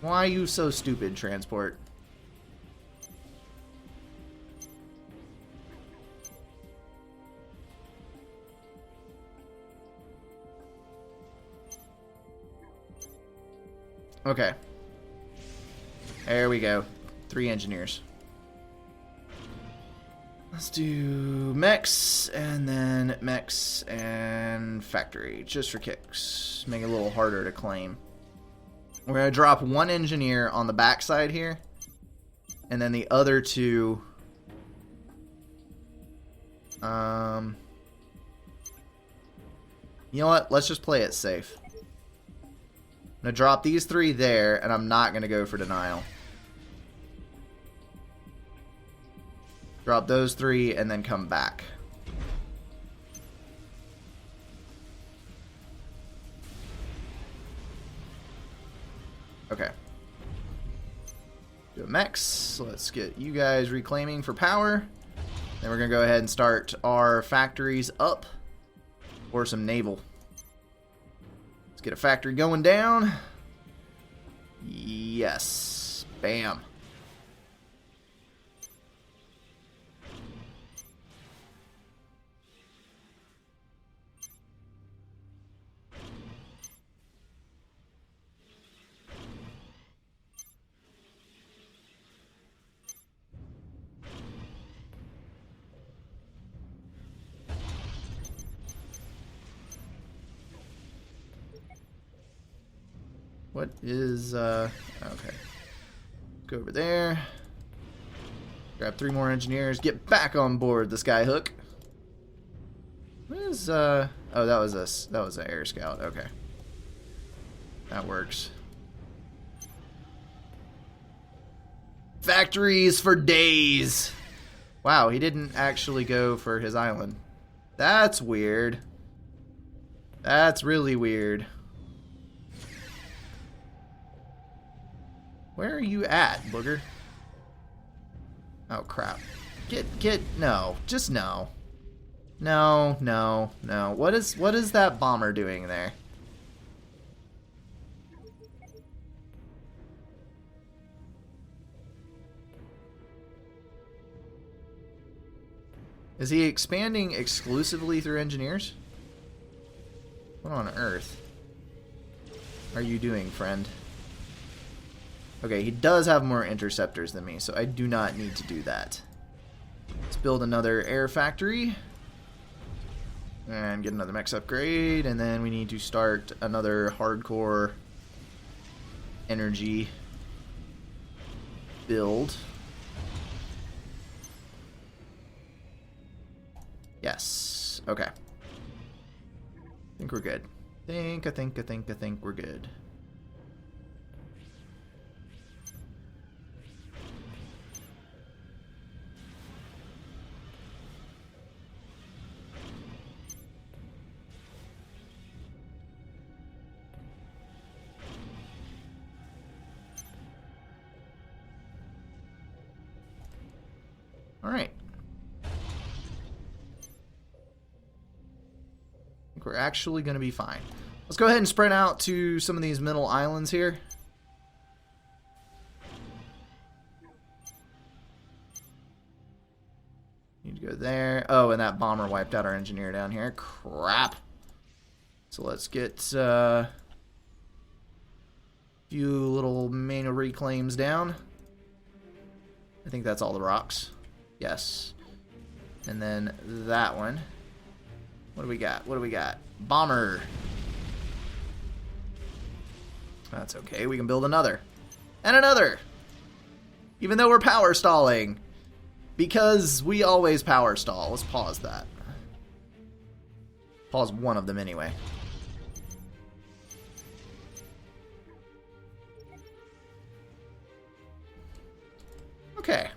Why are you so stupid, transport? Okay. There we go. 3 engineers. Let's do mechs, and then mechs and factory, just for kicks. Make it a little harder to claim. We're going to drop 1 engineer on the backside here, and then the other 2... You know what? Let's just play it safe. I'm going to drop these 3 there, and I'm not going to go for denial. Drop those 3, and then come back. Okay. Do a mechs. Let's get you guys reclaiming for power. Then we're going to go ahead and start our factories up. Or some naval. Let's get a factory going down. Yes. Bam. What is, okay. Go over there. Grab 3 more engineers. Get back on board the Skyhook. What is, oh, that was an air scout. Okay. That works. Factories for days. Wow, he didn't actually go for his island. That's weird. That's really weird. Where are you at, booger? Oh, crap. No. Just no. No. What is that bomber doing there? Is he expanding exclusively through engineers? What on earth are you doing, friend? Okay, he does have more interceptors than me, so I do not need to do that. Let's build another air factory. And get another mechs upgrade, and then we need to start another hardcore energy build. Yes. Okay. I think we're good. I think we're good. All right. I think we're actually going to be fine. Let's go ahead and spread out to some of these middle islands here. Need to go there. Oh, and that bomber wiped out our engineer down here. Crap. So let's get a few little main reclaims down. I think that's all the rocks. Yes. And then that one. What do we got? What do we got? Bomber. That's okay. We can build another. And another. Even though we're power stalling. Because we always power stall. Let's pause that. Pause one of them anyway. Okay.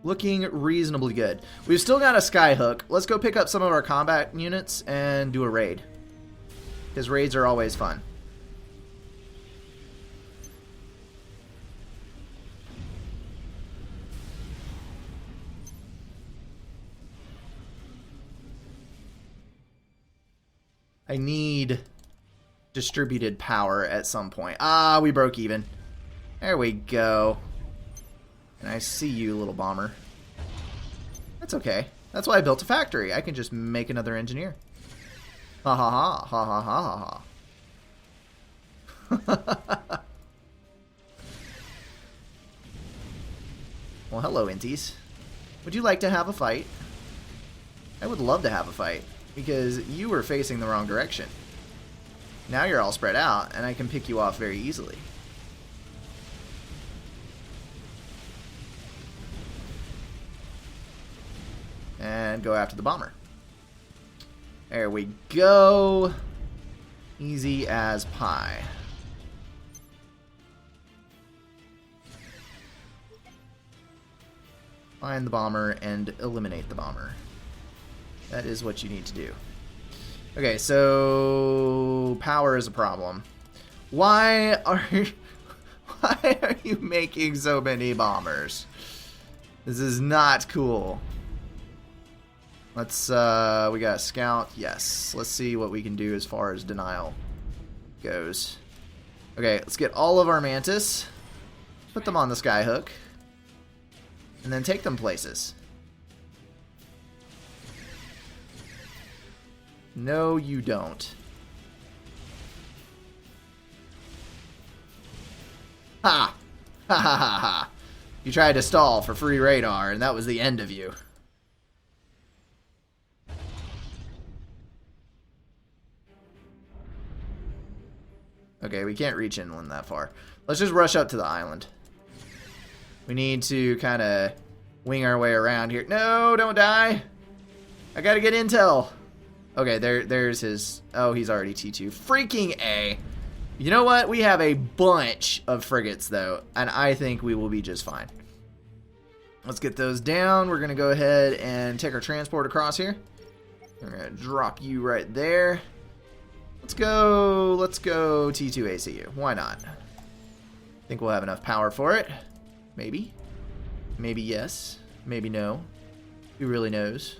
Looking reasonably good. We've still got a Skyhook. Let's go pick up some of our combat units and do a raid. Because raids are always fun. I need distributed power at some point. Ah, we broke even. There we go. And I see you, little bomber. That's okay. That's why I built a factory. I can just make another engineer. Ha ha ha. Ha ha ha ha ha. Well, hello, Inties. Would you like to have a fight? I would love to have a fight. Because you were facing the wrong direction. Now you're all spread out, and I can pick you off very easily. And go after the bomber. There we go. Easy as pie. Find the bomber and eliminate the bomber. That is what you need to do. Okay, so power is a problem. Why are you making so many bombers? This is not cool. Let's we got a scout. Yes. Let's see what we can do as far as denial goes. Okay, let's get all of our mantis. Put them on the skyhook. And then take them places. No, you don't. Ha! Ha ha ha ha. You tried to stall for free radar, and that was the end of you. Okay, we can't reach inland that far. Let's just rush up to the island. We need to kind of wing our way around here. No, don't die. I gotta get intel. Okay, there's his... Oh, he's already T2. Freaking A. You know what? We have a bunch of frigates, though, and I think we will be just fine. Let's get those down. We're going to go ahead and take our transport across here. We're going to drop you right there. Let's go T2 ACU. Why not? I think we'll have enough power for it. Maybe. Maybe yes. Maybe no. Who really knows?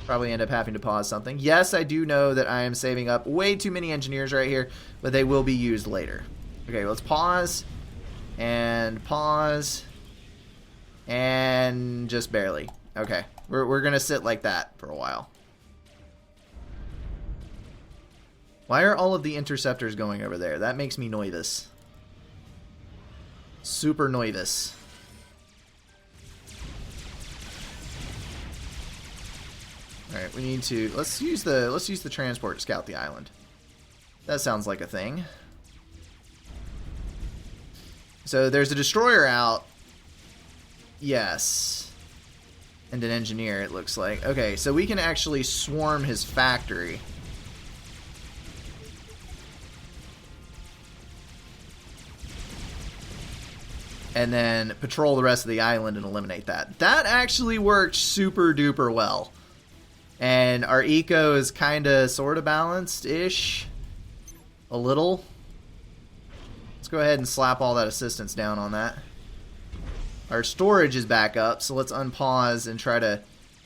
Probably end up having to pause something. Yes, I do know that I am saving up way too many engineers right here, but they will be used later. Okay, let's pause. And pause. And just barely. Okay, we're going to sit like that for a while. Why are all of the interceptors going over there? That makes me nervous. Super nervous. Alright, we need to let's use the transport to scout the island. That sounds like a thing. So there's a destroyer out. Yes. And an engineer, it looks like. Okay, so we can actually swarm his factory. And then patrol the rest of the island and eliminate that. That actually worked super duper well. And our eco is kind of sort of balanced-ish. A little. Let's go ahead and slap all that assistance down on that. Our storage is back up, so let's unpause and try to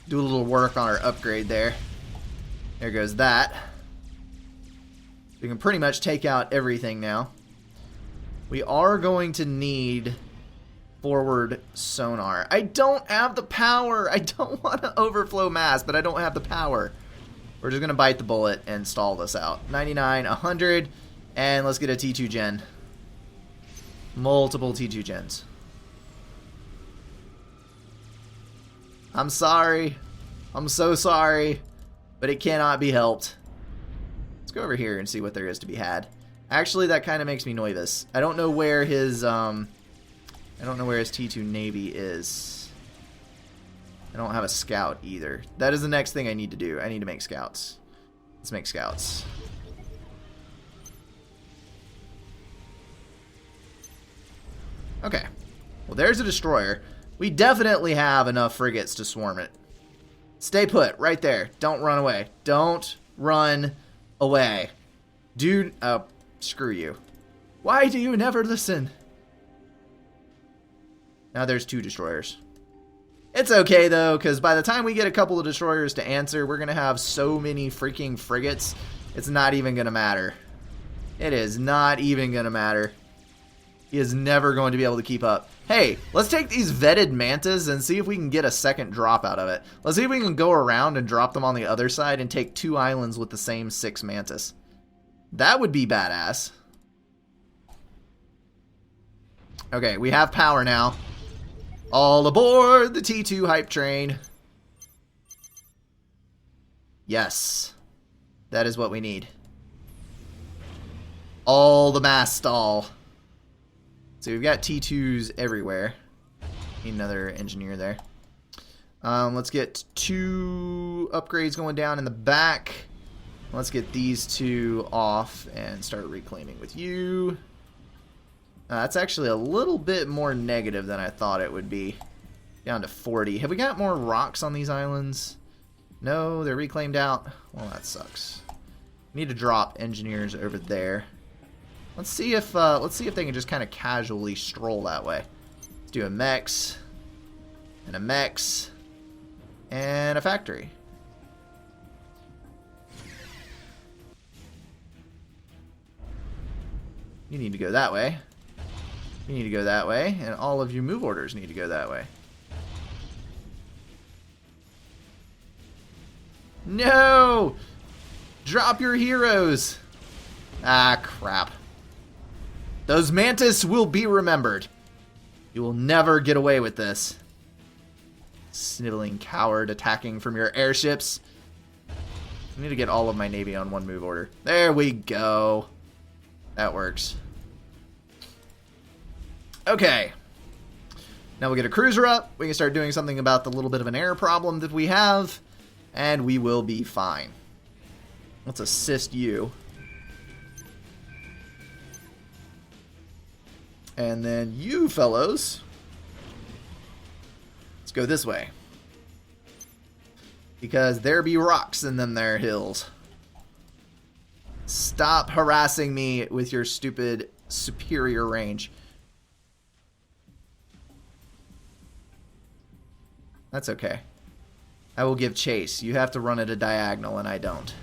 do a little work on our upgrade there. There goes that. We can pretty much take out everything now. We are going to need forward sonar. I don't have the power. I don't want to overflow mass, but I don't have the power. We're just going to bite the bullet and stall this out. 99, 100, and let's get a T2 gen. Multiple T2 gens. I'm sorry. I'm so sorry, but it cannot be helped. Let's go over here and see what there is to be had. Actually, that kind of makes me nervous. I don't know where his T2 Navy is. I don't have a scout either. That is the next thing I need to do. I need to make scouts. Let's make scouts. Okay. Well, there's a destroyer. We definitely have enough frigates to swarm it. Stay put, right there. Don't run away. Don't run away. Dude, oh, screw you. Why do you never listen? Now there's 2 destroyers. It's okay, though, because by the time we get a couple of destroyers to answer, we're going to have so many freaking frigates, it's not even going to matter. It is not even going to matter. He is never going to be able to keep up. Hey, let's take these vetted mantas and see if we can get a second drop out of it. Let's see if we can go around and drop them on the other side and take 2 islands with the same 6 mantas. That would be badass. Okay, we have power now. All aboard the T2 hype train. Yes. That is what we need. All the mass stall. So we've got T2s everywhere. Need another engineer there. Let's get 2 upgrades going down in the back. Let's get these 2 off and start reclaiming with you. That's actually a little bit more negative than I thought it would be. Down to 40. Have we got more rocks on these islands? No, they're reclaimed out. Well, that sucks. We need to drop engineers over there. Let's see if they can just kind of casually stroll that way. Let's do a mechs and a mechs and a factory. You need to go that way. You need to go that way, and all of you move orders need to go that way. No! Drop your heroes! Ah, crap. Those mantis will be remembered. You will never get away with this. Sniveling coward attacking from your airships. I need to get all of my navy on 1 move order. There we go. That works. Okay. Now we'll get a cruiser up. We can start doing something about the little bit of an air problem that we have. And we will be fine. Let's assist you. And then you fellows. Let's go this way. Because there be rocks in them there hills. Stop harassing me with your stupid superior range. That's okay. I will give chase. You have to run at a diagonal and I don't.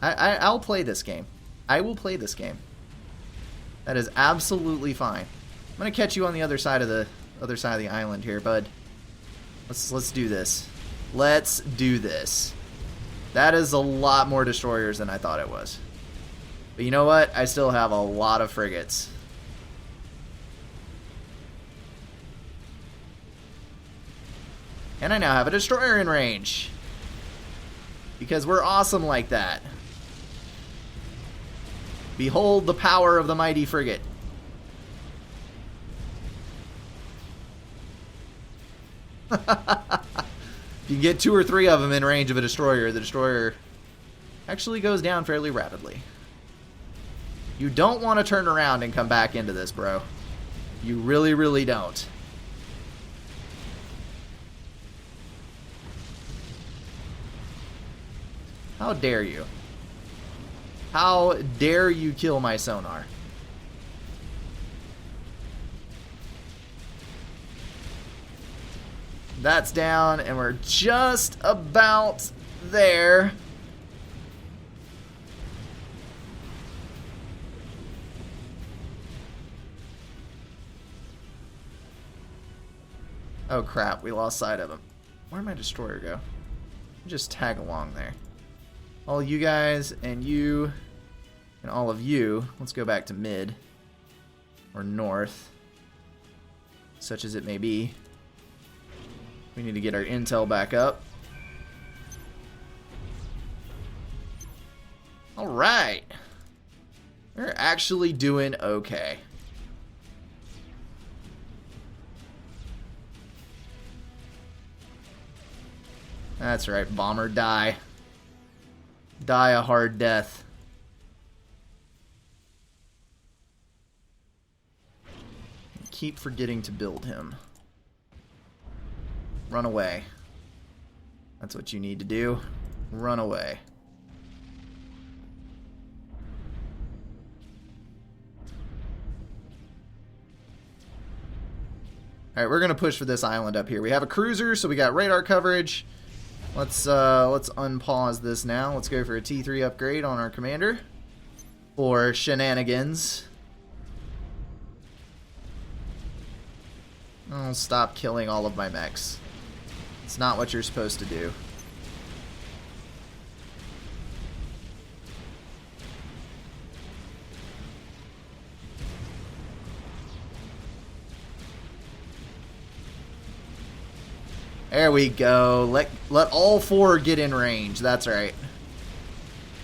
I'll play this game. I will play this game. That is absolutely fine. I'm gonna catch you on the other side of the island here, bud. Let's do this. Let's do this. That is a lot more destroyers than I thought it was. But you know what? I still have a lot of frigates. And I now have a destroyer in range. Because we're awesome like that. Behold the power of the mighty frigate. If you get 2 or 3 of them in range of a destroyer, the destroyer actually goes down fairly rapidly. You don't want to turn around and come back into this, bro. You really, really don't. How dare you? How dare you kill my sonar? That's down, and we're just about there. Oh crap, we lost sight of him. Where'd my destroyer go? Just tag along there. All you guys and you and all of you, let's go back to mid or north, such as it may be. We need to get our intel back up. All right. We're actually doing okay. That's right, bomber, die. Die a hard death. Keep forgetting to build him. Run away. That's what you need to do. Run away. Alright, we're gonna push for this island up here. We have a cruiser, so we got radar coverage. Let's unpause this now. Let's go for a T3 upgrade on our commander. For shenanigans. Oh, stop killing all of my mechs. It's not what you're supposed to do. There we go. Let all 4 get in range. That's right.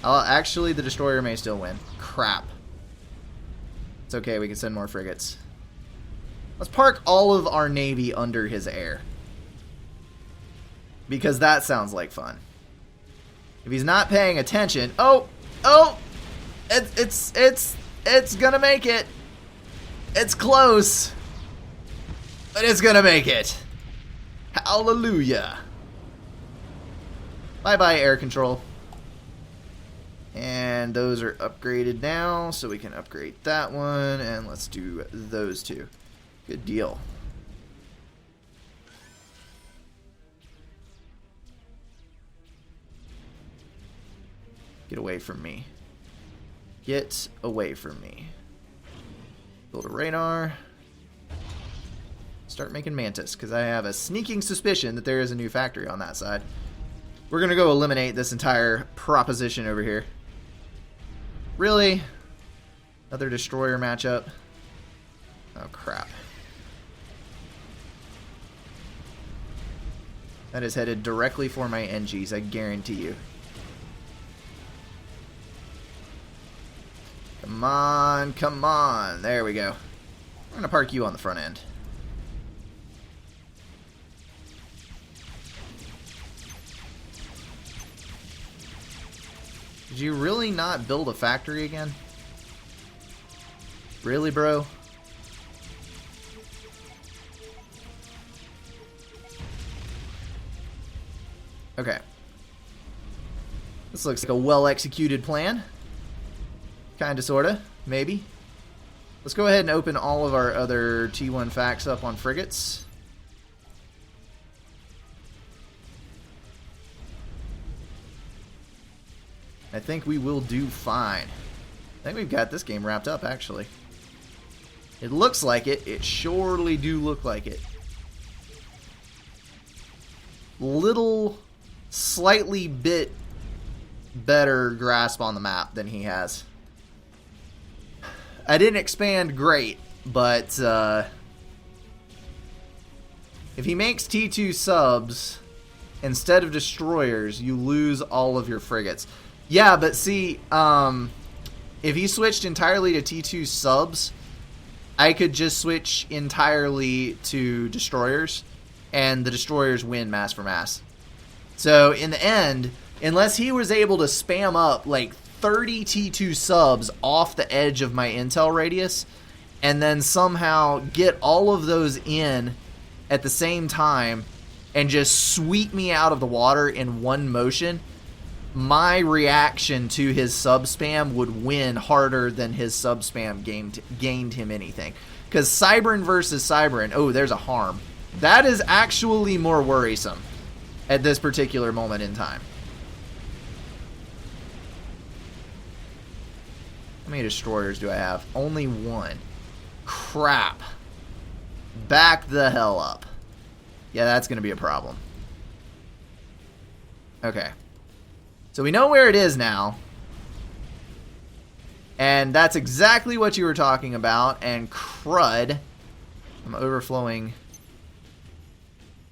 Actually, the destroyer may still win. Crap. It's okay. We can send more frigates. Let's park all of our Navy under his air. Because that sounds like fun. If he's not paying attention... Oh! It's gonna make it. It's close. But it's gonna make it. Hallelujah. Bye-bye, air control. And those are upgraded now, so we can upgrade that one. And let's do those two. Good deal. Get away from me. Get away from me. Build a radar. Start making Mantis, because I have a sneaking suspicion that there is a new factory on that side. We're going to go eliminate this entire proposition over here. Really? Another destroyer matchup? Oh, crap. That is headed directly for my NGs, I guarantee you. Come on, come on. There we go. We're going to park you on the front end. Did you really not build a factory again? Really, bro? Okay. This looks like a well-executed plan. Kinda, sorta, maybe. Let's go ahead and open all of our other T1 facts up on frigates. I think we will do fine. I think we've got this game wrapped up, actually. It looks like it. It surely do look like it. Slightly bit better grasp on the map than he has. I didn't expand great, but if he makes T2 subs instead of destroyers, you lose all of your frigates. Yeah, but see, if he switched entirely to T2 subs, I could just switch entirely to destroyers, and the destroyers win mass for mass. So in the end, unless he was able to spam up like 30 T2 subs off the edge of my intel radius, and then somehow get all of those in at the same time, and just sweep me out of the water in one motion, my reaction to his sub spam would win harder than his sub spam gained him anything. Because Cybern versus Cybern, oh, there's a harm. That is actually more worrisome at this particular moment in time. How many destroyers do I have? Only one. Crap. Back the hell up. Yeah, that's going to be a problem. Okay. So we know where it is now. And that's exactly what you were talking about. And crud. I'm overflowing.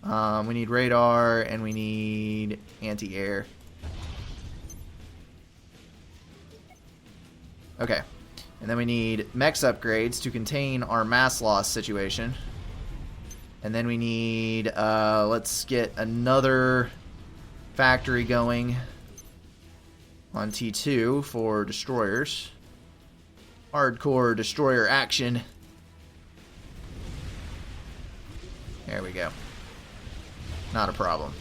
We need radar and we need anti-air. Okay. And then we need mechs upgrades to contain our mass loss situation. And then we need, let's get another factory going on T2 for destroyers. Hardcore destroyer action. There we go. Not a problem.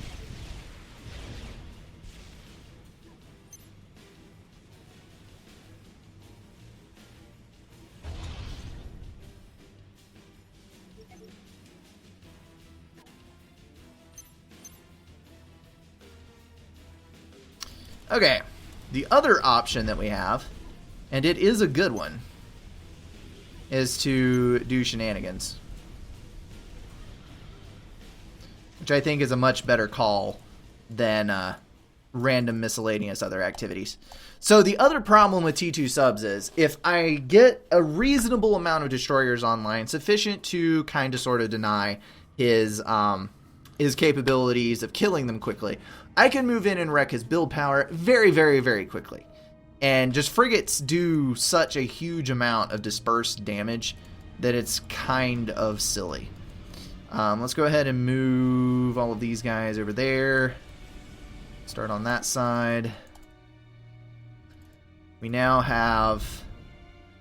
Okay, the other option that we have, and it is a good one, is to do shenanigans. Which I think is a much better call than random miscellaneous other activities. So the other problem with T2 subs is, if I get a reasonable amount of destroyers online, sufficient to kind of sort of deny his capabilities of killing them quickly, I can move in and wreck his build power very, very, very quickly. And just frigates do such a huge amount of dispersed damage that it's kind of silly. Let's go ahead and move all of these guys over there. Start on that side. We now have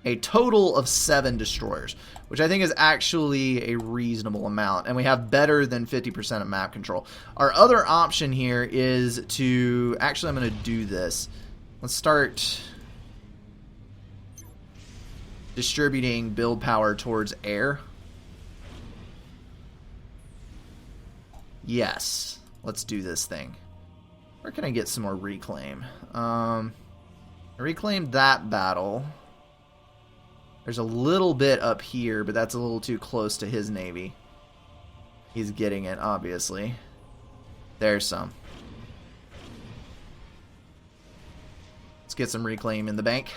a total of 7 destroyers, which I think is actually a reasonable amount, and we have better than 50% of map control. Our other option here is to... Actually, I'm going to do this. Let's start distributing build power towards air. Yes. Let's do this thing. Where can I get some more reclaim? I reclaimed that battle. There's a little bit up here, but that's a little too close to his navy. He's getting it, obviously. There's some. Let's get some reclaim in the bank.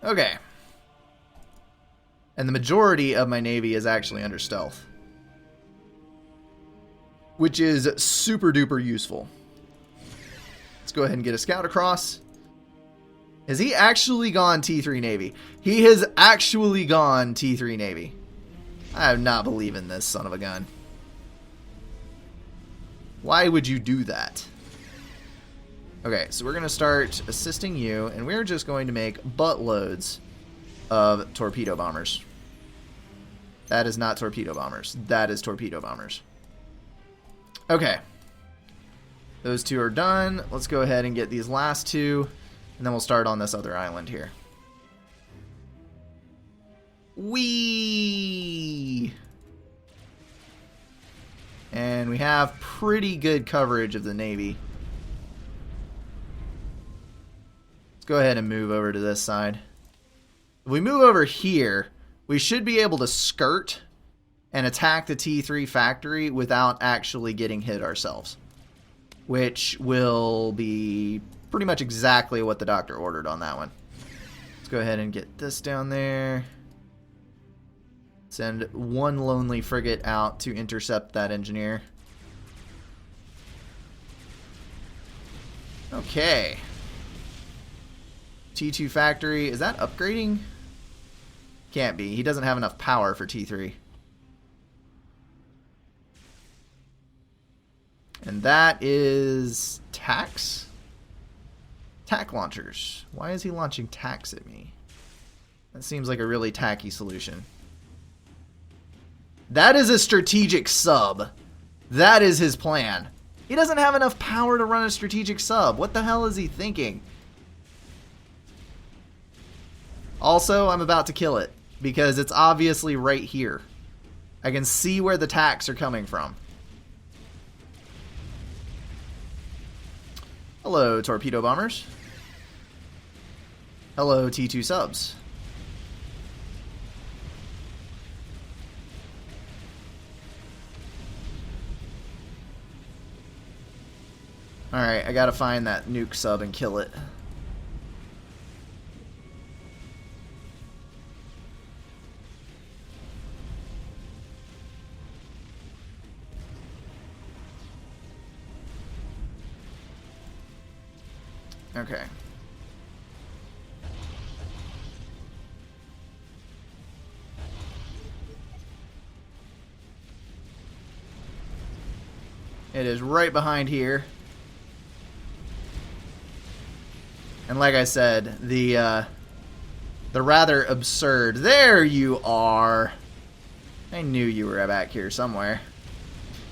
Okay. And the majority of my navy is actually under stealth, which is super duper useful. Let's go ahead and get a scout across. Has he actually gone T3 Navy? He has actually gone T3 Navy. I do not believe in this son of a gun. Why would you do that? Okay, so we're going to start assisting you, and we're just going to make buttloads of torpedo bombers. That is not torpedo bombers. That is torpedo bombers. Okay. Those 2 are done. Let's go ahead and get these last 2, and then we'll start on this other island here. Whee! And we have pretty good coverage of the Navy. Let's go ahead and move over to this side. If we move over here, we should be able to skirt and attack the T3 factory without actually getting hit ourselves, which will be pretty much exactly what the doctor ordered on that one. Let's go ahead and get this down there. Send 1 lonely frigate out to intercept that engineer. Okay. T2 factory, is that upgrading? Can't be. He doesn't have enough power for T3. And that is tax? Tack launchers. Why is he launching tacks at me? That seems like a really tacky solution. That is a strategic sub. That is his plan. He doesn't have enough power to run a strategic sub. What the hell is he thinking? Also, I'm about to kill it, because it's obviously right here. I can see where the tacks are coming from. Hello, torpedo bombers. Hello, T2 subs. Alright, I gotta find that nuke sub and kill it. Okay. It is right behind here. And like I said, the rather absurd... There you are! I knew you were back here somewhere.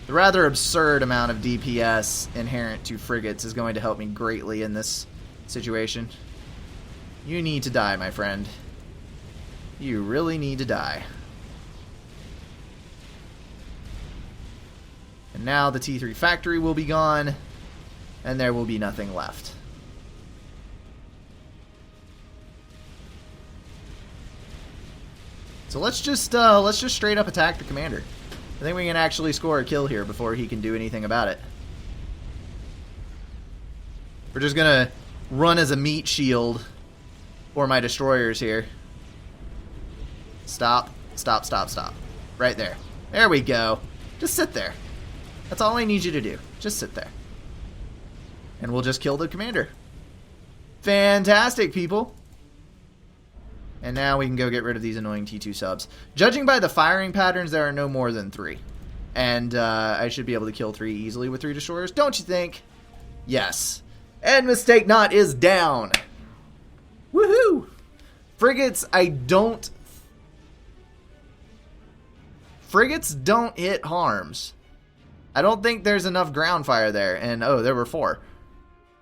The rather absurd amount of DPS inherent to frigates is going to help me greatly in this situation. You need to die, my friend. You really need to die. And now the T3 factory will be gone, and there will be nothing left. So let's just straight up attack the commander. I think we can actually score a kill here before he can do anything about it. We're just gonna run as a meat shield for my destroyers here. Stop, stop, stop, stop. Right there. There we go. Just sit there. That's all I need you to do. Just sit there. And we'll just kill the commander. Fantastic, people. And now we can go get rid of these annoying T2 subs. Judging by the firing patterns, there are no more than 3. And I should be able to kill 3 easily with 3 destroyers. Don't you think? Yes. And Mistake Not is down. Woohoo! Frigates, Frigates don't hit harms. I don't think there's enough ground fire there. And, oh, there were 4.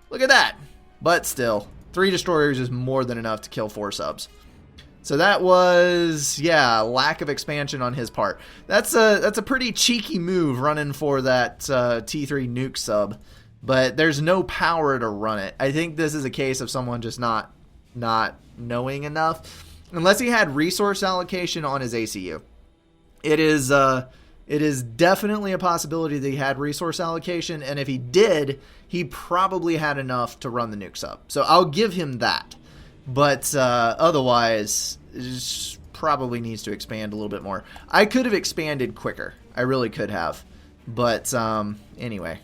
Look at that. But still, 3 destroyers is more than enough to kill 4 subs. So that was, yeah, lack of expansion on his part. That's a pretty cheeky move running for that T3 nuke sub. But there's no power to run it. I think this is a case of someone just not knowing enough. Unless he had resource allocation on his ACU. It is definitely a possibility that he had resource allocation. And if he did, he probably had enough to run the nuke sub. So I'll give him that. But otherwise, it probably needs to expand a little bit more. I could have expanded quicker. I really could have. But anyway.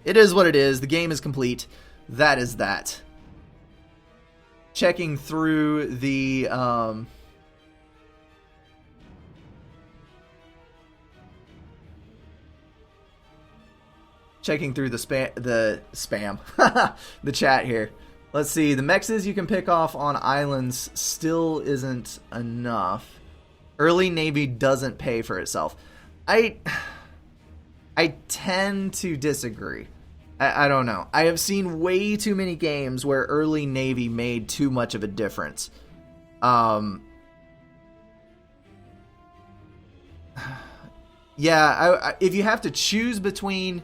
It is what it is. The game is complete. That is that. Checking through the... checking through the spam. The chat here. Let's see, the mexes you can pick off on islands still isn't enough. Early Navy doesn't pay for itself. I tend to disagree. I don't know. I have seen way too many games where early Navy made too much of a difference. Yeah, if you have to choose between...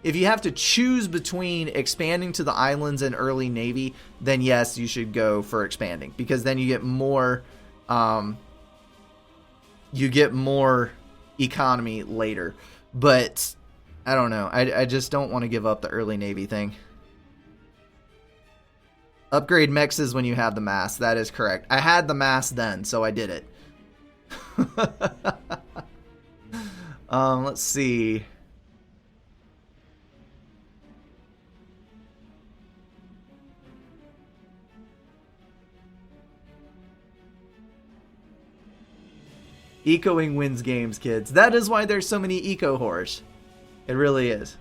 If you have to choose between expanding to the islands and early Navy, then yes, you should go for expanding. Because then you get more economy later. But, I don't know. I just don't want to give up the early Navy thing. Upgrade mexes when you have the mass. That is correct. I had the mass then, so I did it. Let's see... Ecoing wins games, kids. That is why there's so many eco whores. It really is.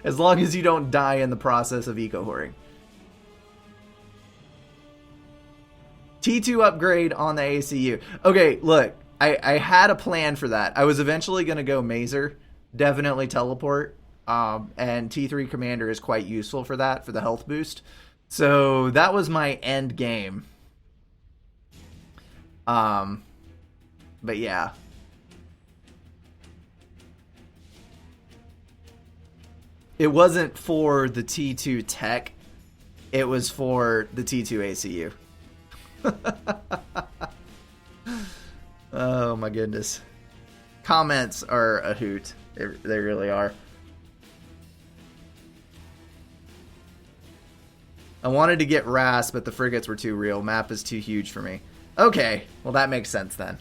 As long as you don't die in the process of eco whoring. T2 upgrade on the ACU. Okay, look. I had a plan for that. I was eventually going to go Mazer. Definitely teleport. And T3 Commander is quite useful for that, for the health boost. So that was my end game. But yeah. It wasn't for the T2 tech. It was for the T2 ACU. Oh my goodness. Comments are a hoot. They really are. I wanted to get RAS, but the frigates were too real. Map is too huge for me. Okay, well that makes sense then.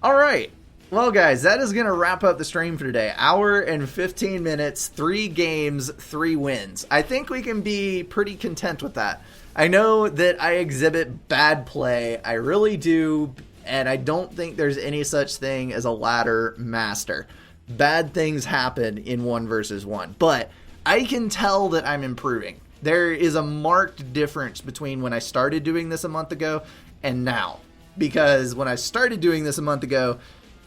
Alright, well guys, that is going to wrap up the stream for today. Hour and 15 minutes, 3 games, 3 wins. I think we can be pretty content with that. I know that I exhibit bad play, I really do, and I don't think there's any such thing as a ladder master. Bad things happen in 1 versus 1, but I can tell that I'm improving. There is a marked difference between when I started doing this a month ago and now. Because when I started doing this a month ago,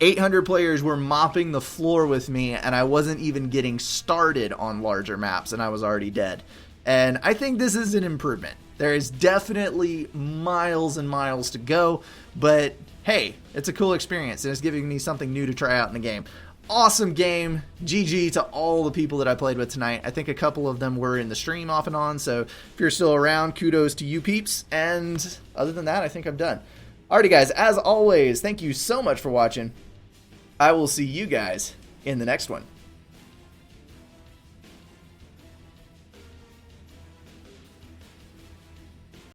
800 players were mopping the floor with me, and I wasn't even getting started on larger maps, and I was already dead. And I think this is an improvement. There is definitely miles and miles to go, but hey, it's a cool experience, and it's giving me something new to try out in the game. Awesome game. GG to all the people that I played with tonight. I think a couple of them were in the stream off and on, so if you're still around, kudos to you peeps. And other than that, I think I'm done. Alrighty guys, as always, thank you so much for watching. I will see you guys in the next one.